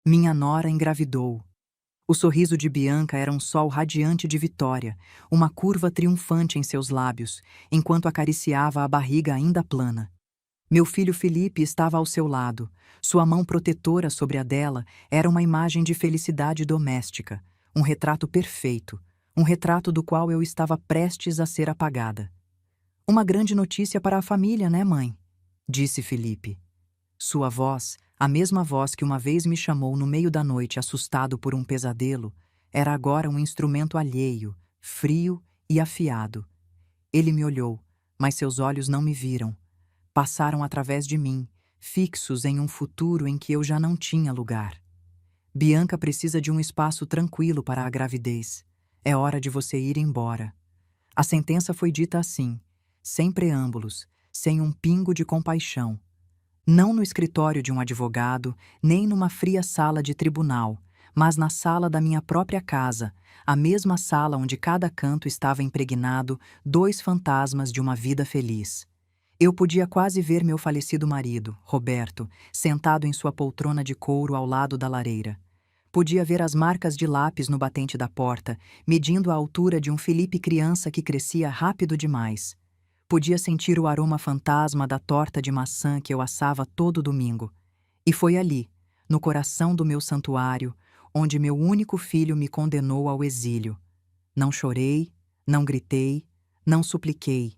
Minha nora engravidou. O sorriso de Bianca era um sol radiante de vitória, uma curva triunfante em seus lábios, enquanto acariciava a barriga ainda plana. Meu filho Felipe estava ao seu lado. Sua mão protetora sobre a dela era uma imagem de felicidade doméstica, um retrato perfeito, um retrato do qual eu estava prestes a ser apagada. Uma grande notícia para a família, né, mãe? Disse Felipe. Sua voz, a mesma voz que uma vez me chamou no meio da noite assustado por um pesadelo, era agora um instrumento alheio, frio e afiado. Ele me olhou, mas seus olhos não me viram. Passaram através de mim, fixos em um futuro em que eu já não tinha lugar. Bianca precisa de um espaço tranquilo para a gravidez. É hora de você ir embora. A sentença foi dita assim, sem preâmbulos, sem um pingo de compaixão. Não no escritório de um advogado, nem numa fria sala de tribunal, mas na sala da minha própria casa, a mesma sala onde cada canto estava impregnado dois fantasmas de uma vida feliz. Eu podia quase ver meu falecido marido, Roberto, sentado em sua poltrona de couro ao lado da lareira. Podia ver as marcas de lápis no batente da porta, medindo a altura de um Felipe criança que crescia rápido demais. Podia sentir o aroma fantasma da torta de maçã que eu assava todo domingo. E foi ali, no coração do meu santuário, onde meu único filho me condenou ao exílio. Não chorei, não gritei, não supliquei.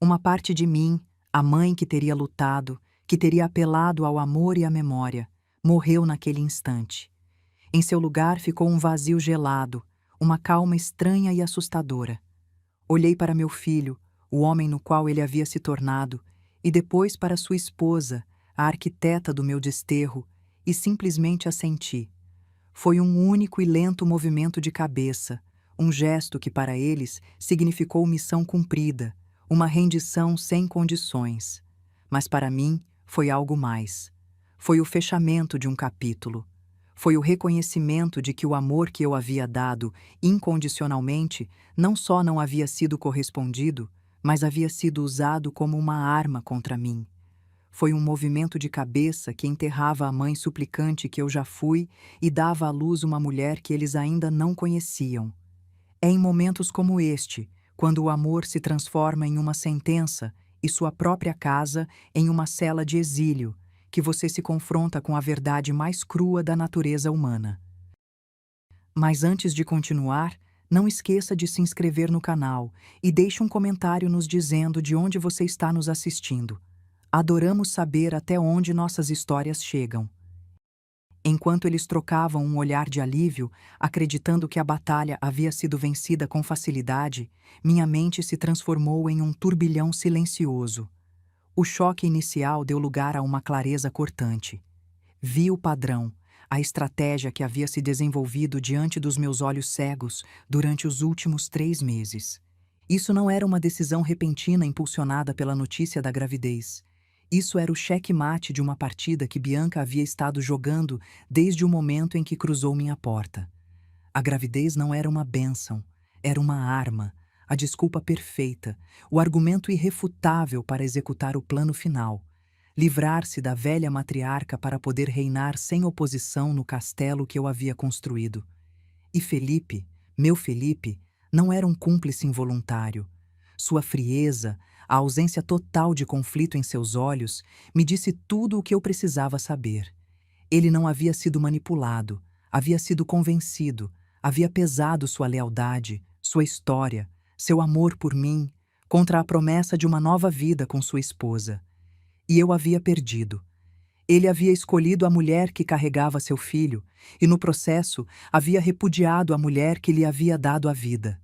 Uma parte de mim, a mãe que teria lutado, que teria apelado ao amor e à memória, morreu naquele instante. Em seu lugar ficou um vazio gelado, uma calma estranha e assustadora. Olhei para meu filho, o homem no qual ele havia se tornado, e depois para sua esposa, a arquiteta do meu desterro, e simplesmente assenti. Foi um único e lento movimento de cabeça, um gesto que para eles significou missão cumprida, uma rendição sem condições. Mas para mim foi algo mais. Foi o fechamento de um capítulo. Foi o reconhecimento de que o amor que eu havia dado incondicionalmente não só não havia sido correspondido, mas havia sido usado como uma arma contra mim. Foi um movimento de cabeça que enterrava a mãe suplicante que eu já fui e dava à luz uma mulher que eles ainda não conheciam. É em momentos como este, quando o amor se transforma em uma sentença e sua própria casa em uma cela de exílio, que você se confronta com a verdade mais crua da natureza humana. Mas antes de continuar, não esqueça de se inscrever no canal e deixe um comentário nos dizendo de onde você está nos assistindo. Adoramos saber até onde nossas histórias chegam. Enquanto eles trocavam um olhar de alívio, acreditando que a batalha havia sido vencida com facilidade, minha mente se transformou em um turbilhão silencioso. O choque inicial deu lugar a uma clareza cortante. Vi o padrão, a estratégia que havia se desenvolvido diante dos meus olhos cegos durante os últimos 3 meses. Isso não era uma decisão repentina impulsionada pela notícia da gravidez. Isso era o cheque-mate de uma partida que Bianca havia estado jogando desde o momento em que cruzou minha porta. A gravidez não era uma bênção, era uma arma, a desculpa perfeita, o argumento irrefutável para executar o plano final. Livrar-se da velha matriarca para poder reinar sem oposição no castelo que eu havia construído. E Felipe, meu Felipe, não era um cúmplice involuntário. Sua frieza, a ausência total de conflito em seus olhos, me disse tudo o que eu precisava saber. Ele não havia sido manipulado, havia sido convencido, havia pesado sua lealdade, sua história, seu amor por mim, contra a promessa de uma nova vida com sua esposa. E eu havia perdido. Ele havia escolhido a mulher que carregava seu filho, e no processo havia repudiado a mulher que lhe havia dado a vida.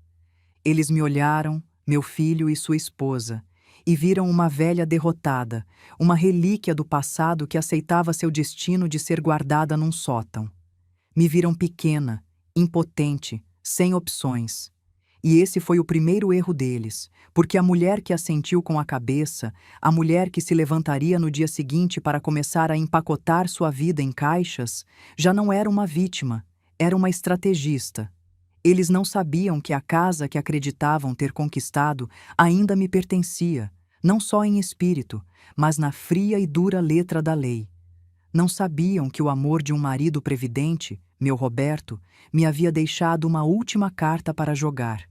Eles me olharam, meu filho e sua esposa, e viram uma velha derrotada, uma relíquia do passado que aceitava seu destino de ser guardada num sótão. Me viram pequena, impotente, sem opções. E esse foi o primeiro erro deles, porque a mulher que assentiu com a cabeça, a mulher que se levantaria no dia seguinte para começar a empacotar sua vida em caixas, já não era uma vítima, era uma estrategista. Eles não sabiam que a casa que acreditavam ter conquistado ainda me pertencia, não só em espírito, mas na fria e dura letra da lei. Não sabiam que o amor de um marido previdente, meu Roberto, me havia deixado uma última carta para jogar.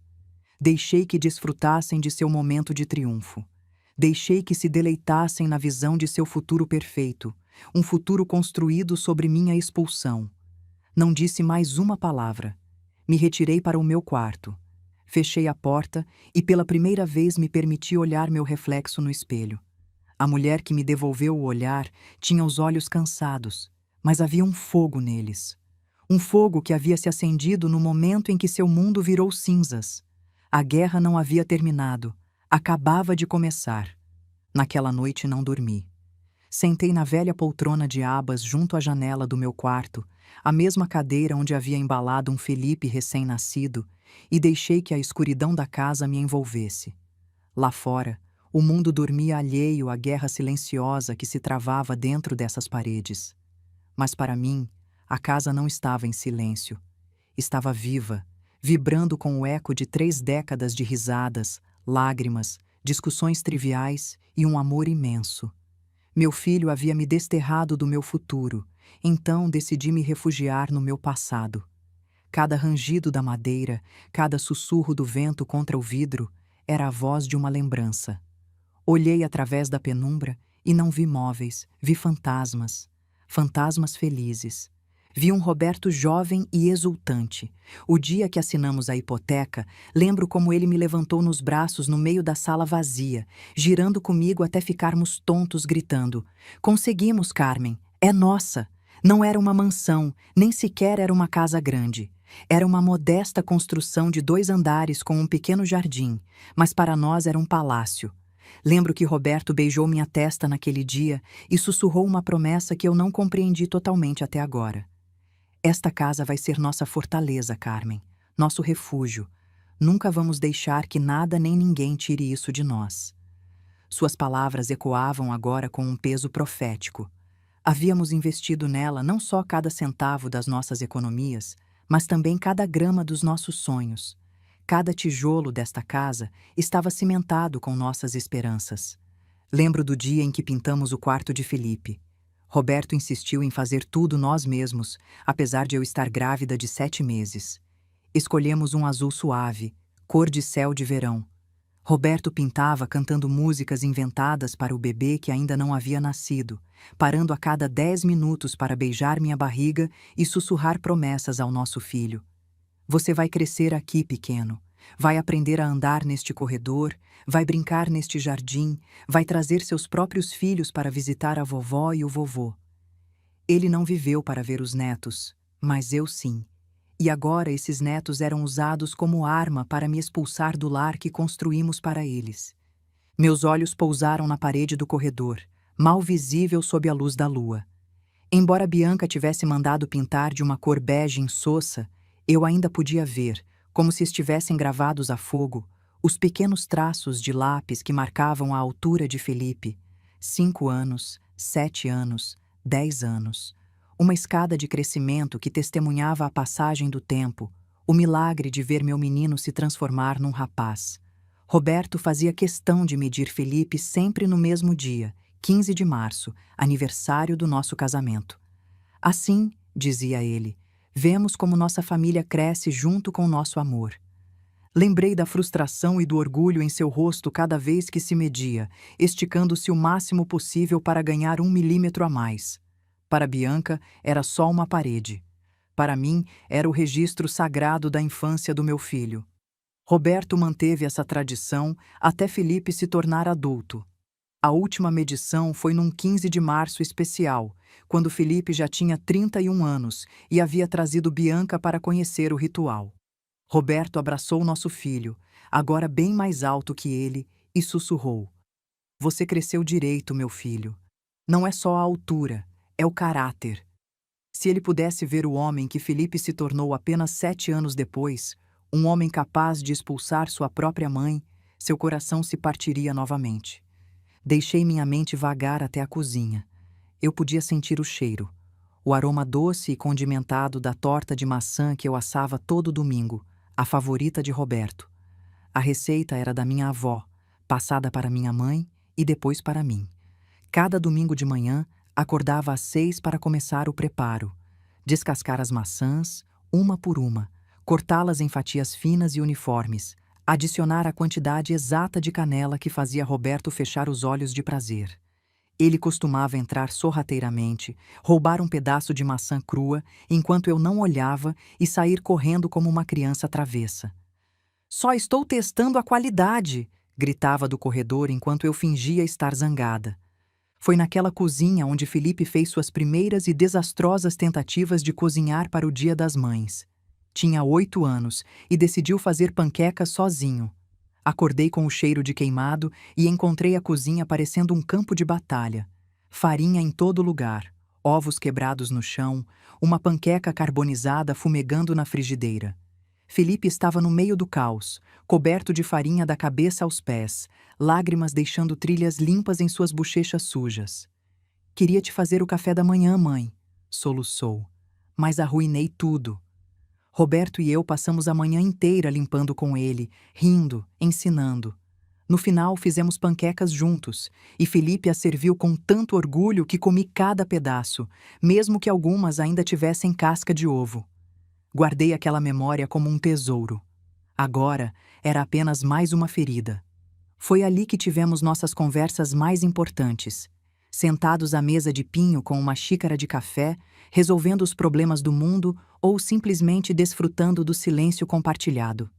Deixei que desfrutassem de seu momento de triunfo. Deixei que se deleitassem na visão de seu futuro perfeito, um futuro construído sobre minha expulsão. Não disse mais uma palavra. Me retirei para o meu quarto. Fechei a porta e pela primeira vez me permiti olhar meu reflexo no espelho. A mulher que me devolveu o olhar tinha os olhos cansados, mas havia um fogo neles. Um fogo que havia se acendido no momento em que seu mundo virou cinzas. A guerra não havia terminado, acabava de começar. Naquela noite não dormi. Sentei na velha poltrona de abas junto à janela do meu quarto, a mesma cadeira onde havia embalado um Felipe recém-nascido, e deixei que a escuridão da casa me envolvesse. Lá fora, o mundo dormia alheio à guerra silenciosa que se travava dentro dessas paredes. Mas para mim, a casa não estava em silêncio. Estava viva, vibrando com o eco de 3 décadas de risadas, lágrimas, discussões triviais e um amor imenso. Meu filho havia me desterrado do meu futuro, então decidi me refugiar no meu passado. Cada rangido da madeira, cada sussurro do vento contra o vidro, era a voz de uma lembrança. Olhei através da penumbra e não vi móveis, vi fantasmas. Fantasmas felizes. Vi um Roberto jovem e exultante. O dia que assinamos a hipoteca, lembro como ele me levantou nos braços no meio da sala vazia, girando comigo até ficarmos tontos, gritando: "Conseguimos, Carmen! É nossa!" Não era uma mansão, nem sequer era uma casa grande. Era uma modesta construção de 2 andares com um pequeno jardim, mas para nós era um palácio. Lembro que Roberto beijou minha testa naquele dia e sussurrou uma promessa que eu não compreendi totalmente até agora. Esta casa vai ser nossa fortaleza, Carmen, nosso refúgio. Nunca vamos deixar que nada nem ninguém tire isso de nós. Suas palavras ecoavam agora com um peso profético. Havíamos investido nela não só cada centavo das nossas economias, mas também cada grama dos nossos sonhos. Cada tijolo desta casa estava cimentado com nossas esperanças. Lembro do dia em que pintamos o quarto de Felipe. Roberto insistiu em fazer tudo nós mesmos, apesar de eu estar grávida de 7 meses. Escolhemos um azul suave, cor de céu de verão. Roberto pintava cantando músicas inventadas para o bebê que ainda não havia nascido, parando a cada 10 minutos para beijar minha barriga e sussurrar promessas ao nosso filho. Você vai crescer aqui, pequeno. Vai aprender a andar neste corredor, vai brincar neste jardim, vai trazer seus próprios filhos para visitar a vovó e o vovô. Ele não viveu para ver os netos, mas eu sim. E agora esses netos eram usados como arma para me expulsar do lar que construímos para eles. Meus olhos pousaram na parede do corredor, mal visível sob a luz da lua. Embora Bianca tivesse mandado pintar de uma cor bege insossa, eu ainda podia ver, como se estivessem gravados a fogo, os pequenos traços de lápis que marcavam a altura de Felipe. 5 anos, 7 anos, 10 anos. Uma escada de crescimento que testemunhava a passagem do tempo, o milagre de ver meu menino se transformar num rapaz. Roberto fazia questão de medir Felipe sempre no mesmo dia, 15 de março, aniversário do nosso casamento. Assim, dizia ele, vemos como nossa família cresce junto com nosso amor. Lembrei da frustração e do orgulho em seu rosto cada vez que se media, esticando-se o máximo possível para ganhar 1 milímetro a mais. Para Bianca, era só uma parede. Para mim, era o registro sagrado da infância do meu filho. Roberto manteve essa tradição até Felipe se tornar adulto. A última medição foi num 15 de março especial, quando Felipe já tinha 31 anos e havia trazido Bianca para conhecer o ritual. Roberto abraçou nosso filho, agora bem mais alto que ele, e sussurrou: "Você cresceu direito, meu filho. Não é só a altura, é o caráter." Se ele pudesse ver o homem que Felipe se tornou apenas 7 anos depois, um homem capaz de expulsar sua própria mãe, seu coração se partiria novamente. Deixei minha mente vagar até a cozinha. Eu podia sentir o cheiro, o aroma doce e condimentado da torta de maçã que eu assava todo domingo, a favorita de Roberto. A receita era da minha avó, passada para minha mãe e depois para mim. Cada domingo de manhã, Acordava às 6 para começar o preparo. Descascar as maçãs, uma por uma, cortá-las em fatias finas e uniformes, adicionar a quantidade exata de canela que fazia Roberto fechar os olhos de prazer. Ele costumava entrar sorrateiramente, roubar um pedaço de maçã crua enquanto eu não olhava e sair correndo como uma criança travessa. "Só estou testando a qualidade!" gritava do corredor enquanto eu fingia estar zangada. Foi naquela cozinha onde Felipe fez suas primeiras e desastrosas tentativas de cozinhar para o Dia das Mães. Tinha 8 anos e decidiu fazer panquecas sozinho. Acordei com o cheiro de queimado e encontrei a cozinha parecendo um campo de batalha. Farinha em todo lugar, ovos quebrados no chão, uma panqueca carbonizada fumegando na frigideira. Felipe estava no meio do caos, coberto de farinha da cabeça aos pés, lágrimas deixando trilhas limpas em suas bochechas sujas. "Queria te fazer o café da manhã, mãe", soluçou. "Mas arruinei tudo." Roberto e eu passamos a manhã inteira limpando com ele, rindo, ensinando. No final, fizemos panquecas juntos, e Felipe as serviu com tanto orgulho que comi cada pedaço, mesmo que algumas ainda tivessem casca de ovo. Guardei aquela memória como um tesouro. Agora, era apenas mais uma ferida. Foi ali que tivemos nossas conversas mais importantes. Sentados à mesa de pinho com uma xícara de café, resolvendo os problemas do mundo ou simplesmente desfrutando do silêncio compartilhado.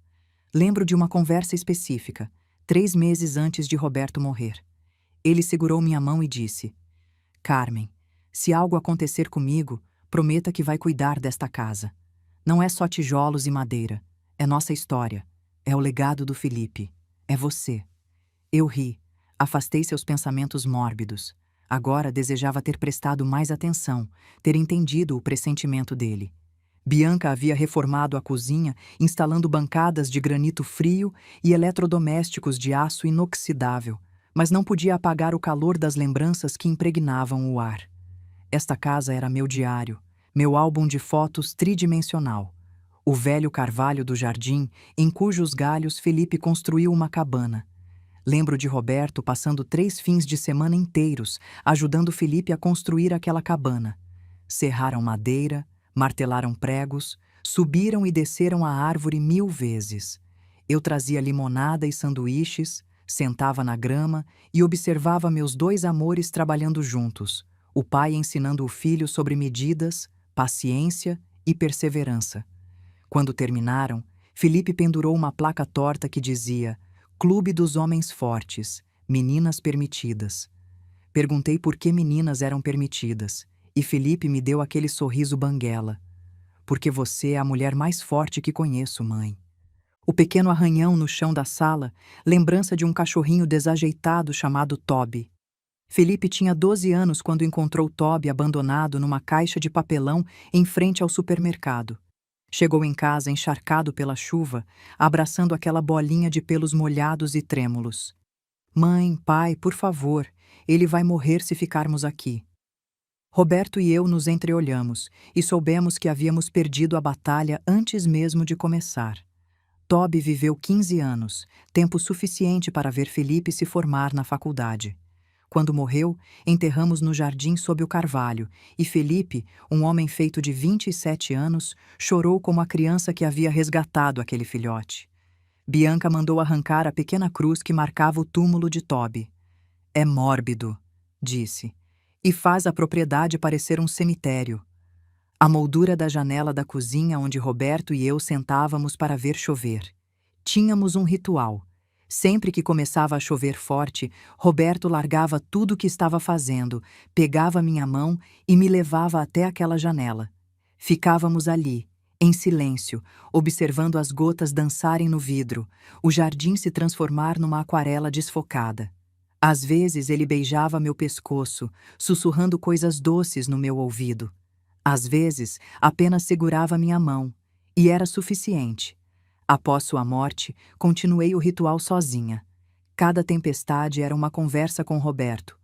Lembro de uma conversa específica, 3 meses antes de Roberto morrer. Ele segurou minha mão e disse: "Carmen, se algo acontecer comigo, prometa que vai cuidar desta casa. Não é só tijolos e madeira. É nossa história. É o legado do Felipe. É você." Eu ri. Afastei seus pensamentos mórbidos. Agora desejava ter prestado mais atenção, ter entendido o pressentimento dele. Bianca havia reformado a cozinha, instalando bancadas de granito frio e eletrodomésticos de aço inoxidável, mas não podia apagar o calor das lembranças que impregnavam o ar. Esta casa era meu diário, meu álbum de fotos tridimensional. O velho carvalho do jardim, em cujos galhos Felipe construiu uma cabana. Lembro de Roberto passando 3 fins de semana inteiros, ajudando Felipe a construir aquela cabana. Serraram madeira, martelaram pregos, subiram e desceram a árvore 1000 vezes. Eu trazia limonada e sanduíches, sentava na grama e observava meus 2 amores trabalhando juntos, o pai ensinando o filho sobre medidas, paciência e perseverança. Quando terminaram, Felipe pendurou uma placa torta que dizia: "Clube dos Homens Fortes, Meninas Permitidas." Perguntei por que meninas eram permitidas, e Felipe me deu aquele sorriso banguela. "Porque você é a mulher mais forte que conheço, mãe." O pequeno arranhão no chão da sala, lembrança de um cachorrinho desajeitado chamado Toby. Felipe tinha 12 anos quando encontrou Toby abandonado numa caixa de papelão em frente ao supermercado. Chegou em casa encharcado pela chuva, abraçando aquela bolinha de pelos molhados e trêmulos. "Mãe, pai, por favor, ele vai morrer se ficarmos aqui." Roberto e eu nos entreolhamos e soubemos que havíamos perdido a batalha antes mesmo de começar. Toby viveu 15 anos, tempo suficiente para ver Felipe se formar na faculdade. Quando morreu, enterramos no jardim sob o carvalho, e Felipe, um homem feito de 27 anos, chorou como a criança que havia resgatado aquele filhote. Bianca mandou arrancar a pequena cruz que marcava o túmulo de Toby. "É mórbido", disse, "e faz a propriedade parecer um cemitério." A moldura da janela da cozinha onde Roberto e eu sentávamos para ver chover. Tínhamos um ritual. Sempre que começava a chover forte, Roberto largava tudo o que estava fazendo, pegava minha mão e me levava até aquela janela. Ficávamos ali, em silêncio, observando as gotas dançarem no vidro, o jardim se transformar numa aquarela desfocada. Às vezes ele beijava meu pescoço, sussurrando coisas doces no meu ouvido. Às vezes, apenas segurava minha mão, e era suficiente. Após sua morte, continuei o ritual sozinha. Cada tempestade era uma conversa com Roberto.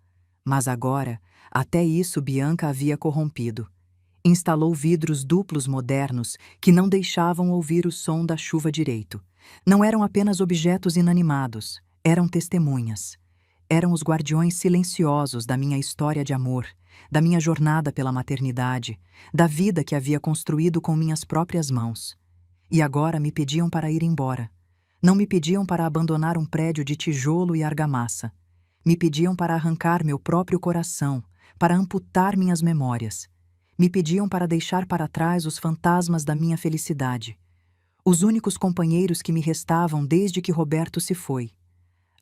Mas agora, até isso Bianca havia corrompido. Instalou vidros duplos modernos que não deixavam ouvir o som da chuva direito. Não eram apenas objetos inanimados, eram testemunhas. Eram os guardiões silenciosos da minha história de amor, da minha jornada pela maternidade, da vida que havia construído com minhas próprias mãos. E agora me pediam para ir embora. Não me pediam para abandonar um prédio de tijolo e argamassa. Me pediam para arrancar meu próprio coração, para amputar minhas memórias. Me pediam para deixar para trás os fantasmas da minha felicidade. Os únicos companheiros que me restavam desde que Roberto se foi.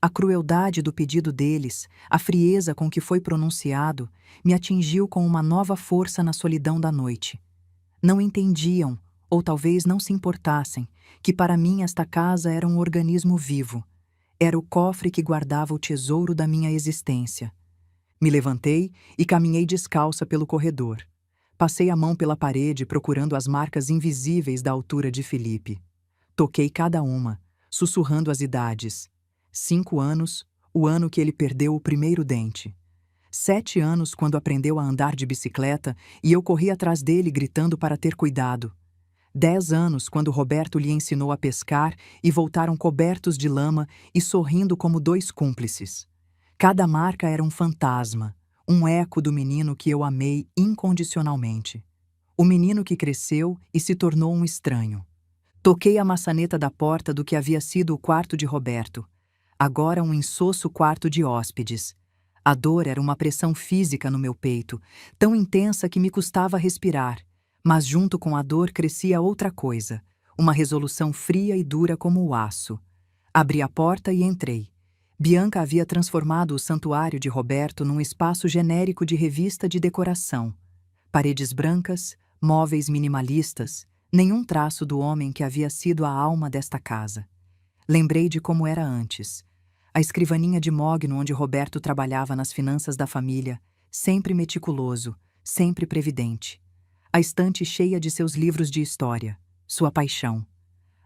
A crueldade do pedido deles, a frieza com que foi pronunciado, me atingiu com uma nova força na solidão da noite. Não entendiam, ou talvez não se importassem, que para mim esta casa era um organismo vivo. Era o cofre que guardava o tesouro da minha existência. Me levantei e caminhei descalça pelo corredor. Passei a mão pela parede procurando as marcas invisíveis da altura de Felipe. Toquei cada uma, sussurrando as idades. 5 anos, o ano que ele perdeu o primeiro dente. 7 anos, quando aprendeu a andar de bicicleta e eu corri atrás dele gritando para ter cuidado. 10 anos, quando Roberto lhe ensinou a pescar e voltaram cobertos de lama e sorrindo como 2 cúmplices. Cada marca era um fantasma, um eco do menino que eu amei incondicionalmente. O menino que cresceu e se tornou um estranho. Toquei a maçaneta da porta do que havia sido o quarto de Roberto. Agora um insosso quarto de hóspedes. A dor era uma pressão física no meu peito, tão intensa que me custava respirar. Mas junto com a dor crescia outra coisa, uma resolução fria e dura como o aço. Abri a porta e entrei. Bianca havia transformado o santuário de Roberto num espaço genérico de revista de decoração. Paredes brancas, móveis minimalistas, nenhum traço do homem que havia sido a alma desta casa. Lembrei de como era antes. A escrivaninha de mogno onde Roberto trabalhava nas finanças da família, sempre meticuloso, sempre previdente. A estante cheia de seus livros de história, sua paixão.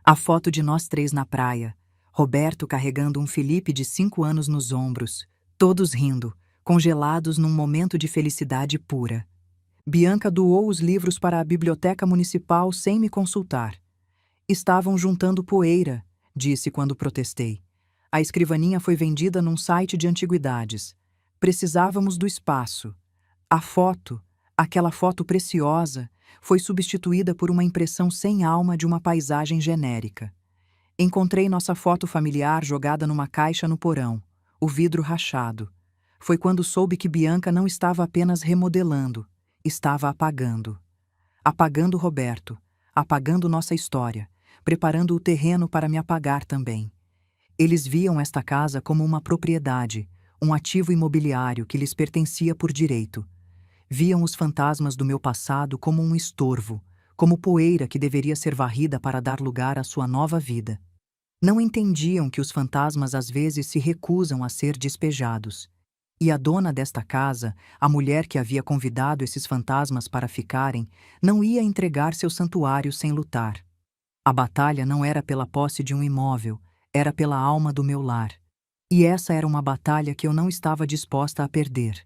A foto de nós 3 na praia, Roberto carregando um Felipe de 5 anos nos ombros, todos rindo, congelados num momento de felicidade pura. Bianca doou os livros para a biblioteca municipal sem me consultar. Estavam juntando poeira, disse quando protestei. A escrivaninha foi vendida num site de antiguidades. Precisávamos do espaço. A foto, aquela foto preciosa, foi substituída por uma impressão sem alma de uma paisagem genérica. Encontrei nossa foto familiar jogada numa caixa no porão, o vidro rachado. Foi quando soube que Bianca não estava apenas remodelando, estava apagando. Apagando Roberto, apagando nossa história, preparando o terreno para me apagar também. Eles viam esta casa como uma propriedade, um ativo imobiliário que lhes pertencia por direito. Viam os fantasmas do meu passado como um estorvo, como poeira que deveria ser varrida para dar lugar à sua nova vida. Não entendiam que os fantasmas às vezes se recusam a ser despejados. E a dona desta casa, a mulher que havia convidado esses fantasmas para ficarem, não ia entregar seu santuário sem lutar. A batalha não era pela posse de um imóvel, era pela alma do meu lar. E essa era uma batalha que eu não estava disposta a perder.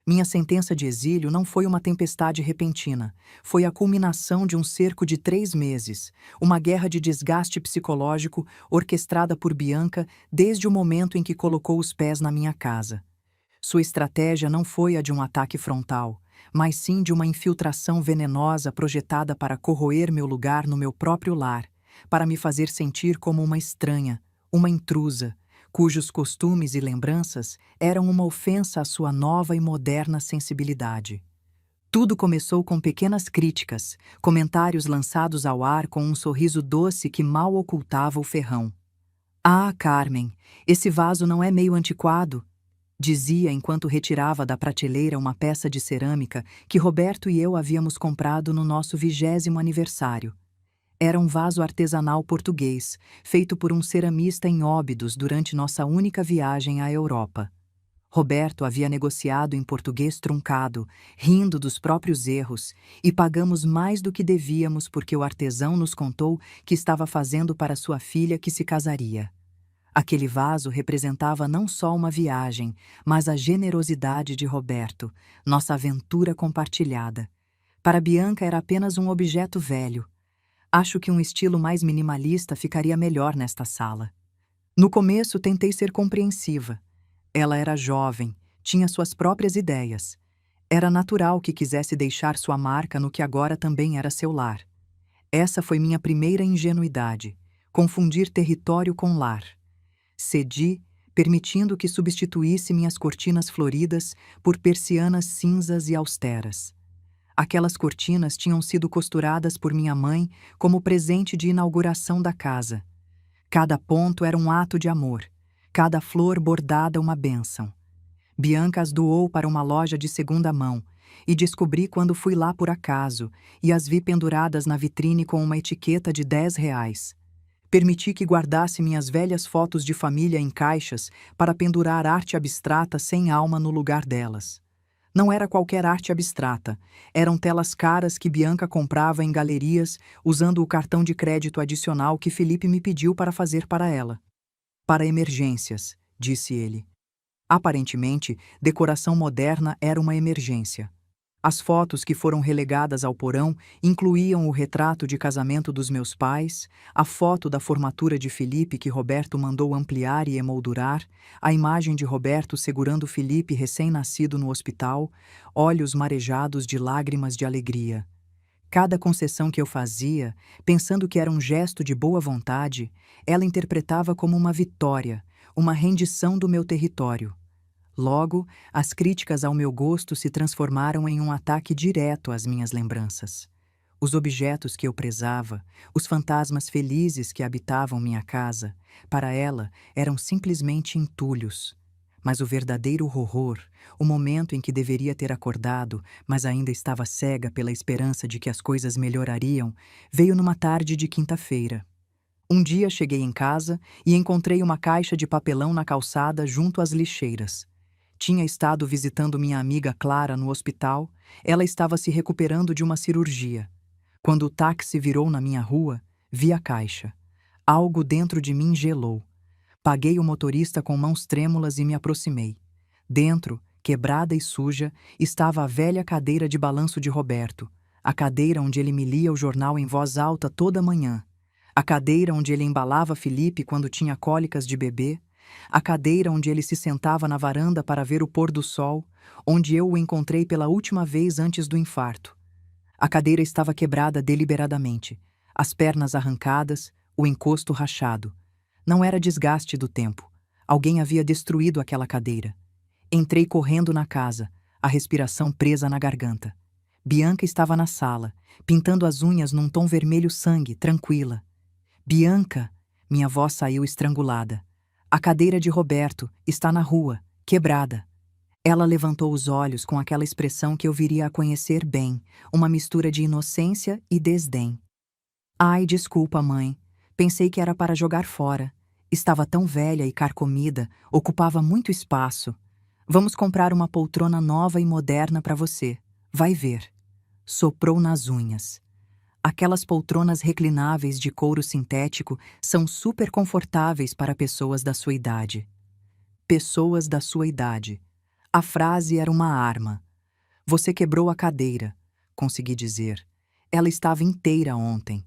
Minha sentença de exílio não foi uma tempestade repentina, foi a culminação de um cerco de 3 meses, uma guerra de desgaste psicológico orquestrada por Bianca desde o momento em que colocou os pés na minha casa. Sua estratégia não foi a de um ataque frontal, mas sim de uma infiltração venenosa projetada para corroer meu lugar no meu próprio lar, para me fazer sentir como uma estranha, uma intrusa, cujos costumes e lembranças eram uma ofensa à sua nova e moderna sensibilidade. Tudo começou com pequenas críticas, comentários lançados ao ar com um sorriso doce que mal ocultava o ferrão. "Ah, Carmen, esse vaso não é meio antiquado?", dizia enquanto retirava da prateleira uma peça de cerâmica que Roberto e eu havíamos comprado no nosso 20º aniversário. Era um vaso artesanal português, feito por um ceramista em Óbidos durante nossa única viagem à Europa. Roberto havia negociado em português truncado, rindo dos próprios erros, e pagamos mais do que devíamos porque o artesão nos contou que estava fazendo para sua filha que se casaria. Aquele vaso representava não só uma viagem, mas a generosidade de Roberto, nossa aventura compartilhada. Para Bianca era apenas um objeto velho. Acho que um estilo mais minimalista ficaria melhor nesta sala. No começo tentei ser compreensiva. Ela era jovem, tinha suas próprias ideias. Era natural que quisesse deixar sua marca no que agora também era seu lar. Essa foi minha primeira ingenuidade, confundir território com lar. Cedi, permitindo que substituísse minhas cortinas floridas por persianas cinzas e austeras. Aquelas cortinas tinham sido costuradas por minha mãe como presente de inauguração da casa. Cada ponto era um ato de amor, cada flor bordada uma bênção. Bianca as doou para uma loja de segunda mão, e descobri quando fui lá por acaso e as vi penduradas na vitrine com uma etiqueta de R$ 10. Permiti que guardasse minhas velhas fotos de família em caixas para pendurar arte abstrata sem alma no lugar delas. Não era qualquer arte abstrata, eram telas caras que Bianca comprava em galerias usando o cartão de crédito adicional que Felipe me pediu para fazer para ela. Para emergências, disse ele. Aparentemente, decoração moderna era uma emergência. As fotos que foram relegadas ao porão incluíam o retrato de casamento dos meus pais, a foto da formatura de Felipe que Roberto mandou ampliar e emoldurar, a imagem de Roberto segurando Felipe recém-nascido no hospital, olhos marejados de lágrimas de alegria. Cada concessão que eu fazia, pensando que era um gesto de boa vontade, ela interpretava como uma vitória, uma rendição do meu território. Logo, as críticas ao meu gosto se transformaram em um ataque direto às minhas lembranças. Os objetos que eu prezava, os fantasmas felizes que habitavam minha casa, para ela eram simplesmente entulhos. Mas o verdadeiro horror, o momento em que deveria ter acordado, mas ainda estava cega pela esperança de que as coisas melhorariam, veio numa tarde de quinta-feira. Um dia cheguei em casa e encontrei uma caixa de papelão na calçada junto às lixeiras. Tinha estado visitando minha amiga Clara no hospital, ela estava se recuperando de uma cirurgia. Quando o táxi virou na minha rua, vi a caixa. Algo dentro de mim gelou. Paguei o motorista com mãos trêmulas e me aproximei. Dentro, quebrada e suja, estava a velha cadeira de balanço de Roberto, a cadeira onde ele me lia o jornal em voz alta toda manhã, a cadeira onde ele embalava Felipe quando tinha cólicas de bebê, a cadeira onde ele se sentava na varanda para ver o pôr do sol, onde eu o encontrei pela última vez antes do infarto. A cadeira estava quebrada deliberadamente, as pernas arrancadas, o encosto rachado. Não era desgaste do tempo. Alguém havia destruído aquela cadeira. Entrei correndo na casa, a respiração presa na garganta. Bianca estava na sala, pintando as unhas num tom vermelho sangue, tranquila. Bianca! Minha voz saiu estrangulada. A cadeira de Roberto está na rua, quebrada. Ela levantou os olhos com aquela expressão que eu viria a conhecer bem, uma mistura de inocência e desdém. Ai, desculpa, mãe. Pensei que era para jogar fora. Estava tão velha e carcomida, ocupava muito espaço. Vamos comprar uma poltrona nova e moderna para você. Vai ver. Soprou nas unhas. Aquelas poltronas reclináveis de couro sintético são super confortáveis para pessoas da sua idade. Pessoas da sua idade. A frase era uma arma. Você quebrou a cadeira, consegui dizer. Ela estava inteira ontem.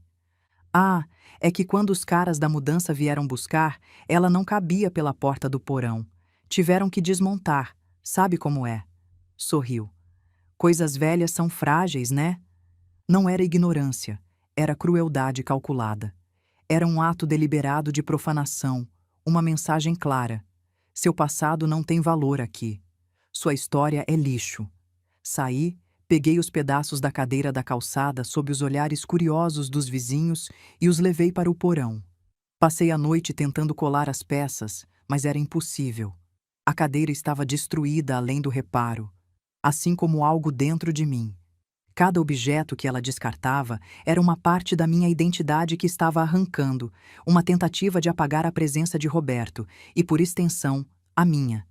Ah, é que quando os caras da mudança vieram buscar, ela não cabia pela porta do porão. Tiveram que desmontar, sabe como é? Sorriu. Coisas velhas são frágeis, né? Não era ignorância, era crueldade calculada. Era um ato deliberado de profanação, uma mensagem clara. Seu passado não tem valor aqui. Sua história é lixo. Saí, peguei os pedaços da cadeira da calçada sob os olhares curiosos dos vizinhos e os levei para o porão. Passei a noite tentando colar as peças, mas era impossível. A cadeira estava destruída além do reparo, assim como algo dentro de mim. Cada objeto que ela descartava era uma parte da minha identidade que estava arrancando, uma tentativa de apagar a presença de Roberto e, por extensão, a minha.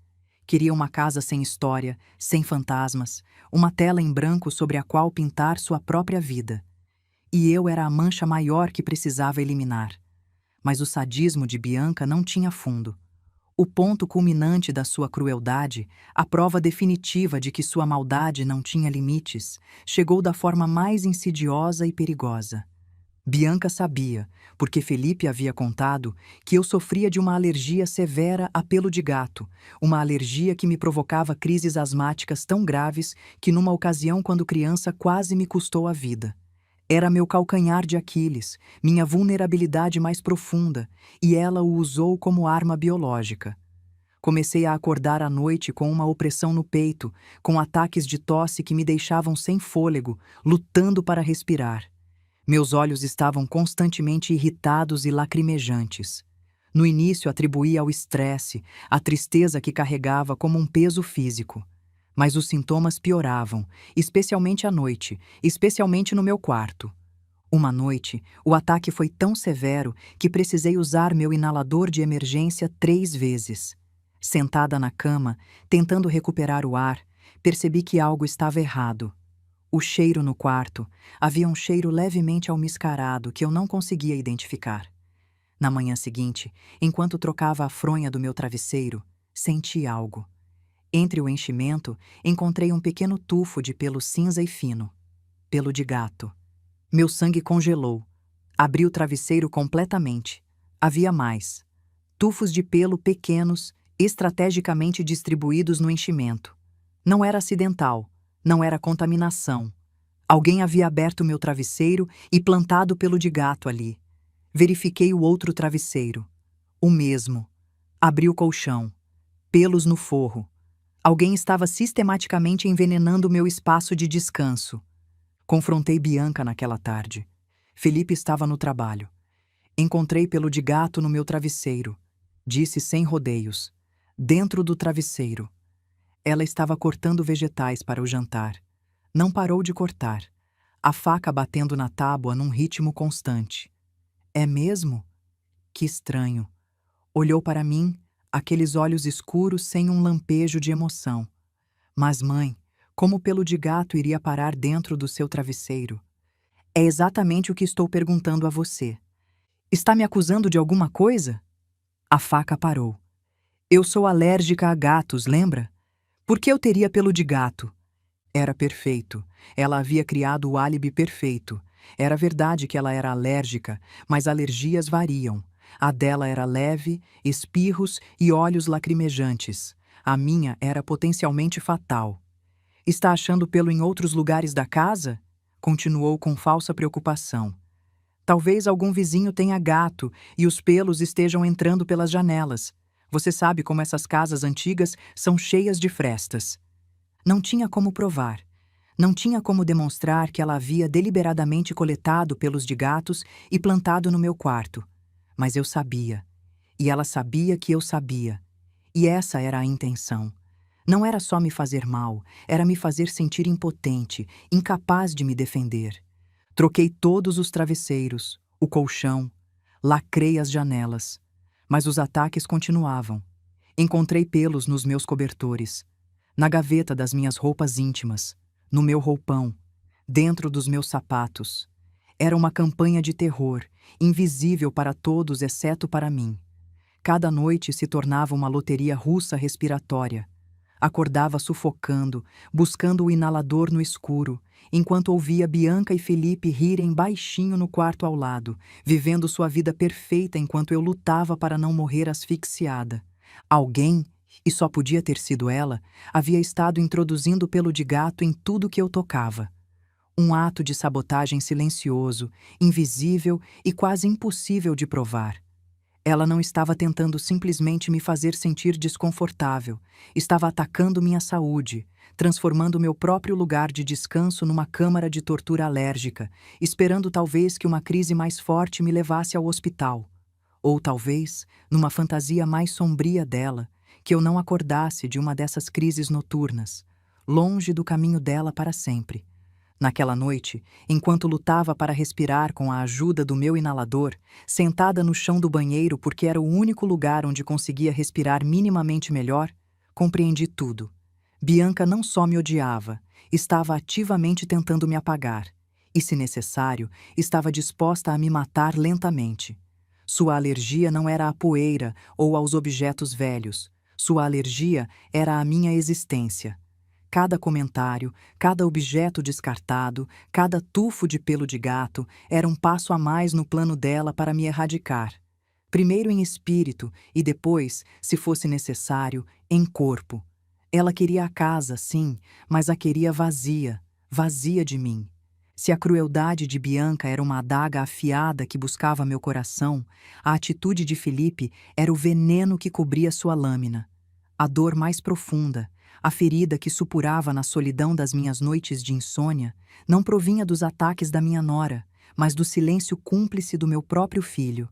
Queria uma casa sem história, sem fantasmas, uma tela em branco sobre a qual pintar sua própria vida. E eu era a mancha maior que precisava eliminar. Mas o sadismo de Bianca não tinha fundo. O ponto culminante da sua crueldade, a prova definitiva de que sua maldade não tinha limites, chegou da forma mais insidiosa e perigosa. Bianca sabia, porque Felipe havia contado, que eu sofria de uma alergia severa a pelo de gato, uma alergia que me provocava crises asmáticas tão graves que numa ocasião quando criança quase me custou a vida. Era meu calcanhar de Aquiles, minha vulnerabilidade mais profunda, e ela o usou como arma biológica. Comecei a acordar à noite com uma opressão no peito, com ataques de tosse que me deixavam sem fôlego, lutando para respirar. Meus olhos estavam constantemente irritados e lacrimejantes. No início atribuía ao estresse, à tristeza que carregava como um peso físico. Mas os sintomas pioravam, especialmente à noite, especialmente no meu quarto. Uma noite, o ataque foi tão severo que precisei usar meu inalador de emergência 3 vezes. Sentada na cama, tentando recuperar o ar, percebi que algo estava errado. O cheiro no quarto, havia um cheiro levemente almiscarado que eu não conseguia identificar. Na manhã seguinte, enquanto trocava a fronha do meu travesseiro, senti algo. Entre o enchimento, encontrei um pequeno tufo de pelo cinza e fino. Pelo de gato. Meu sangue congelou. Abri o travesseiro completamente. Havia mais. Tufos de pelo pequenos, estrategicamente distribuídos no enchimento. Não era acidental, não era contaminação. Alguém havia aberto meu travesseiro e plantado pelo de gato ali. Verifiquei o outro travesseiro. O mesmo. Abri o colchão. Pelos no forro. Alguém estava sistematicamente envenenando meu espaço de descanso. Confrontei Bianca naquela tarde. Felipe estava no trabalho. Encontrei pelo de gato no meu travesseiro. Disse sem rodeios. Dentro do travesseiro. Ela estava cortando vegetais para o jantar. Não parou de cortar. A faca batendo na tábua num ritmo constante. É mesmo? Que estranho. Olhou para mim, aqueles olhos escuros sem um lampejo de emoção. Mas, mãe, como o pelo de gato iria parar dentro do seu travesseiro? É exatamente o que estou perguntando a você. Está me acusando de alguma coisa? A faca parou. Eu sou alérgica a gatos, lembra? Por que eu teria pelo de gato? Era perfeito. Ela havia criado o álibi perfeito. Era verdade que ela era alérgica, mas alergias variam. A dela era leve, espirros e olhos lacrimejantes. A minha era potencialmente fatal. Está achando pelo em outros lugares da casa? Continuou com falsa preocupação. Talvez algum vizinho tenha gato e os pelos estejam entrando pelas janelas. Você sabe como essas casas antigas são cheias de frestas. Não tinha como provar. Não tinha como demonstrar que ela havia deliberadamente coletado pelos de gatos e plantado no meu quarto. Mas eu sabia. E ela sabia que eu sabia. E essa era a intenção. Não era só me fazer mal, era me fazer sentir impotente, incapaz de me defender. Troquei todos os travesseiros, o colchão, lacrei as janelas. Mas os ataques continuavam. Encontrei pelos nos meus cobertores, na gaveta das minhas roupas íntimas, no meu roupão, dentro dos meus sapatos. Era uma campanha de terror, invisível para todos exceto para mim. Cada noite se tornava uma loteria russa respiratória. Acordava sufocando, buscando o inalador no escuro, enquanto ouvia Bianca e Felipe rirem baixinho no quarto ao lado, vivendo sua vida perfeita enquanto eu lutava para não morrer asfixiada. Alguém, e só podia ter sido ela, havia estado introduzindo pelo de gato em tudo que eu tocava. Um ato de sabotagem silencioso, invisível e quase impossível de provar. Ela não estava tentando simplesmente me fazer sentir desconfortável, estava atacando minha saúde, transformando meu próprio lugar de descanso numa câmara de tortura alérgica, esperando talvez que uma crise mais forte me levasse ao hospital. Ou talvez, numa fantasia mais sombria dela, que eu não acordasse de uma dessas crises noturnas, longe do caminho dela para sempre. Naquela noite, enquanto lutava para respirar com a ajuda do meu inalador, sentada no chão do banheiro porque era o único lugar onde conseguia respirar minimamente melhor, compreendi tudo. Bianca não só me odiava, estava ativamente tentando me apagar, e, se necessário, estava disposta a me matar lentamente. Sua alergia não era à poeira ou aos objetos velhos. Sua alergia era à minha existência. Cada comentário, cada objeto descartado, cada tufo de pelo de gato era um passo a mais no plano dela para me erradicar. Primeiro em espírito e depois, se fosse necessário, em corpo. Ela queria a casa, sim, mas a queria vazia, vazia de mim. Se a crueldade de Bianca era uma adaga afiada que buscava meu coração, a atitude de Felipe era o veneno que cobria sua lâmina. A dor mais profunda, a ferida que supurava na solidão das minhas noites de insônia, não provinha dos ataques da minha nora, mas do silêncio cúmplice do meu próprio filho.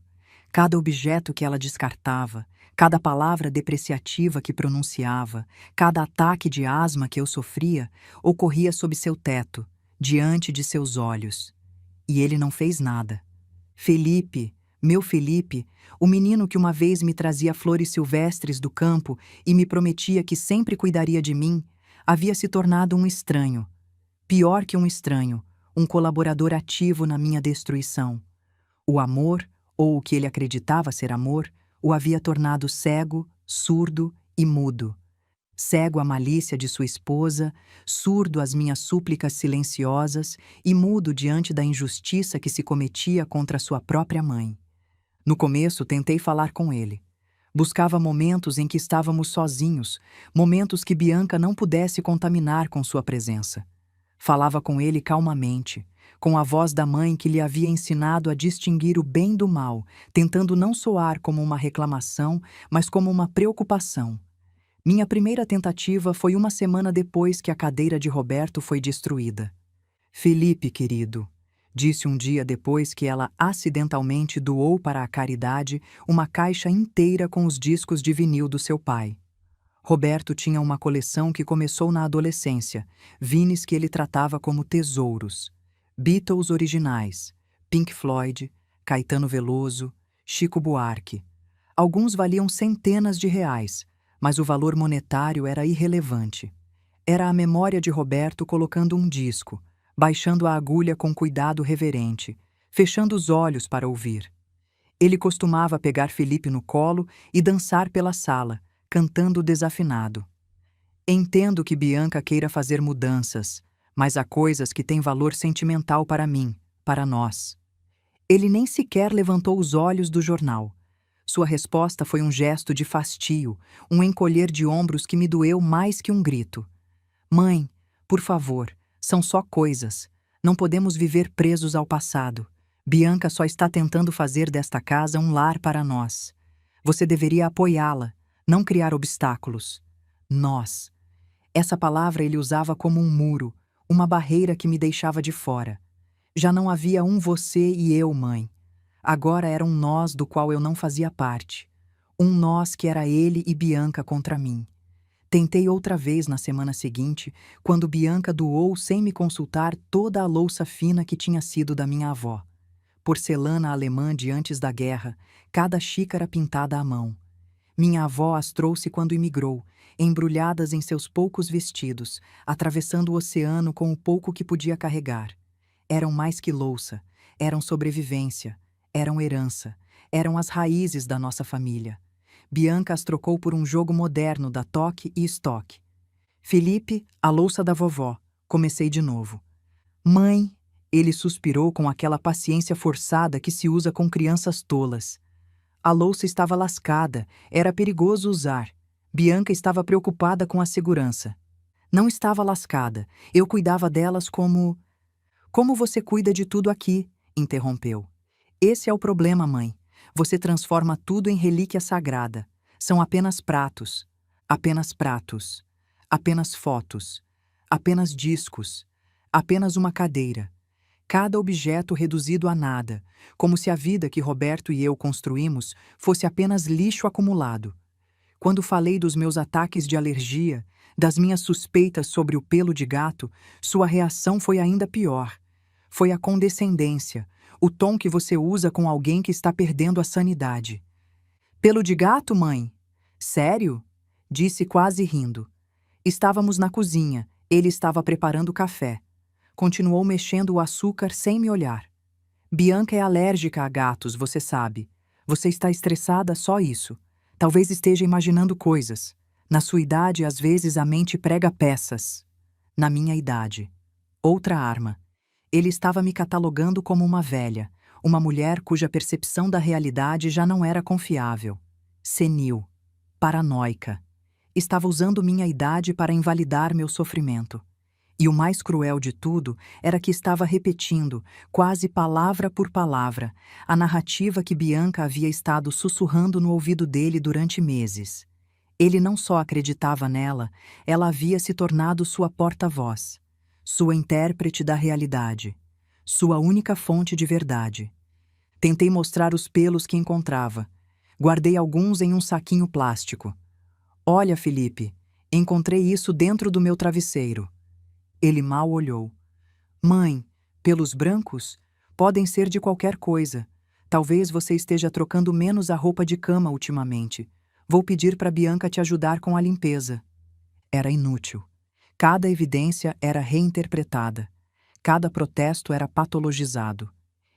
Cada objeto que ela descartava, cada palavra depreciativa que pronunciava, cada ataque de asma que eu sofria, ocorria sob seu teto, diante de seus olhos. E ele não fez nada. Felipe, meu Felipe, o menino que uma vez me trazia flores silvestres do campo e me prometia que sempre cuidaria de mim, havia se tornado um estranho. Pior que um estranho, um colaborador ativo na minha destruição. O amor, ou o que ele acreditava ser amor, o havia tornado cego, surdo e mudo. Cego à malícia de sua esposa, surdo às minhas súplicas silenciosas e mudo diante da injustiça que se cometia contra sua própria mãe. No começo, tentei falar com ele. Buscava momentos em que estávamos sozinhos, momentos que Bianca não pudesse contaminar com sua presença. Falava com ele calmamente, com a voz da mãe que lhe havia ensinado a distinguir o bem do mal, tentando não soar como uma reclamação, mas como uma preocupação. Minha primeira tentativa foi uma semana depois que a cadeira de Roberto foi destruída. Felipe, querido, disse um dia depois que ela acidentalmente doou para a caridade uma caixa inteira com os discos de vinil do seu pai. Roberto tinha uma coleção que começou na adolescência, vinis que ele tratava como tesouros. Beatles originais, Pink Floyd, Caetano Veloso, Chico Buarque. Alguns valiam centenas de reais, mas o valor monetário era irrelevante. Era a memória de Roberto colocando um disco, baixando a agulha com cuidado reverente, fechando os olhos para ouvir. Ele costumava pegar Felipe no colo e dançar pela sala, cantando desafinado. Entendo que Bianca queira fazer mudanças, mas há coisas que têm valor sentimental para mim, para nós. Ele nem sequer levantou os olhos do jornal. Sua resposta foi um gesto de fastio, um encolher de ombros que me doeu mais que um grito. Mãe, por favor, são só coisas. Não podemos viver presos ao passado. Bianca só está tentando fazer desta casa um lar para nós. Você deveria apoiá-la, não criar obstáculos. Nós. Essa palavra ele usava como um muro, uma barreira que me deixava de fora. Já não havia um você e eu, mãe. Agora era um nós do qual eu não fazia parte. Um nós que era ele e Bianca contra mim. Tentei outra vez na semana seguinte, quando Bianca doou sem me consultar toda a louça fina que tinha sido da minha avó. Porcelana alemã de antes da guerra, cada xícara pintada à mão. Minha avó as trouxe quando imigrou, embrulhadas em seus poucos vestidos, atravessando o oceano com o pouco que podia carregar. Eram mais que louça, eram sobrevivência, eram herança, eram as raízes da nossa família. Bianca as trocou por um jogo moderno da toque e estoque. Felipe, a louça da vovó. Comecei de novo. Mãe, ele suspirou com aquela paciência forçada que se usa com crianças tolas. A louça estava lascada, era perigoso usar. Bianca estava preocupada com a segurança. Não estava lascada, eu cuidava delas como... Como você cuida de tudo aqui, interrompeu. Esse é o problema, mãe. Você transforma tudo em relíquia sagrada. São apenas pratos, apenas pratos, apenas fotos, apenas discos, apenas uma cadeira. Cada objeto reduzido a nada, como se a vida que Roberto e eu construímos fosse apenas lixo acumulado. Quando falei dos meus ataques de alergia, das minhas suspeitas sobre o pelo de gato, sua reação foi ainda pior. Foi a condescendência, o tom que você usa com alguém que está perdendo a sanidade. Pelo de gato, mãe? Sério? Disse quase rindo. Estávamos na cozinha, ele estava preparando café. Continuou mexendo o açúcar sem me olhar. Bianca é alérgica a gatos, você sabe. Você está estressada, só isso. Talvez esteja imaginando coisas. Na sua idade, às vezes, a mente prega peças. Na minha idade. Outra arma. Ele estava me catalogando como uma velha, uma mulher cuja percepção da realidade já não era confiável. Senil. Paranoica. Estava usando minha idade para invalidar meu sofrimento. E o mais cruel de tudo era que estava repetindo, quase palavra por palavra, a narrativa que Bianca havia estado sussurrando no ouvido dele durante meses. Ele não só acreditava nela, ela havia se tornado sua porta-voz, sua intérprete da realidade, sua única fonte de verdade. Tentei mostrar os pelos que encontrava. Guardei alguns em um saquinho plástico. Olha, Felipe, encontrei isso dentro do meu travesseiro. Ele mal olhou. Mãe, pelos brancos? Podem ser de qualquer coisa. Talvez você esteja trocando menos a roupa de cama ultimamente. Vou pedir para Bianca te ajudar com a limpeza. Era inútil. Cada evidência era reinterpretada. Cada protesto era patologizado.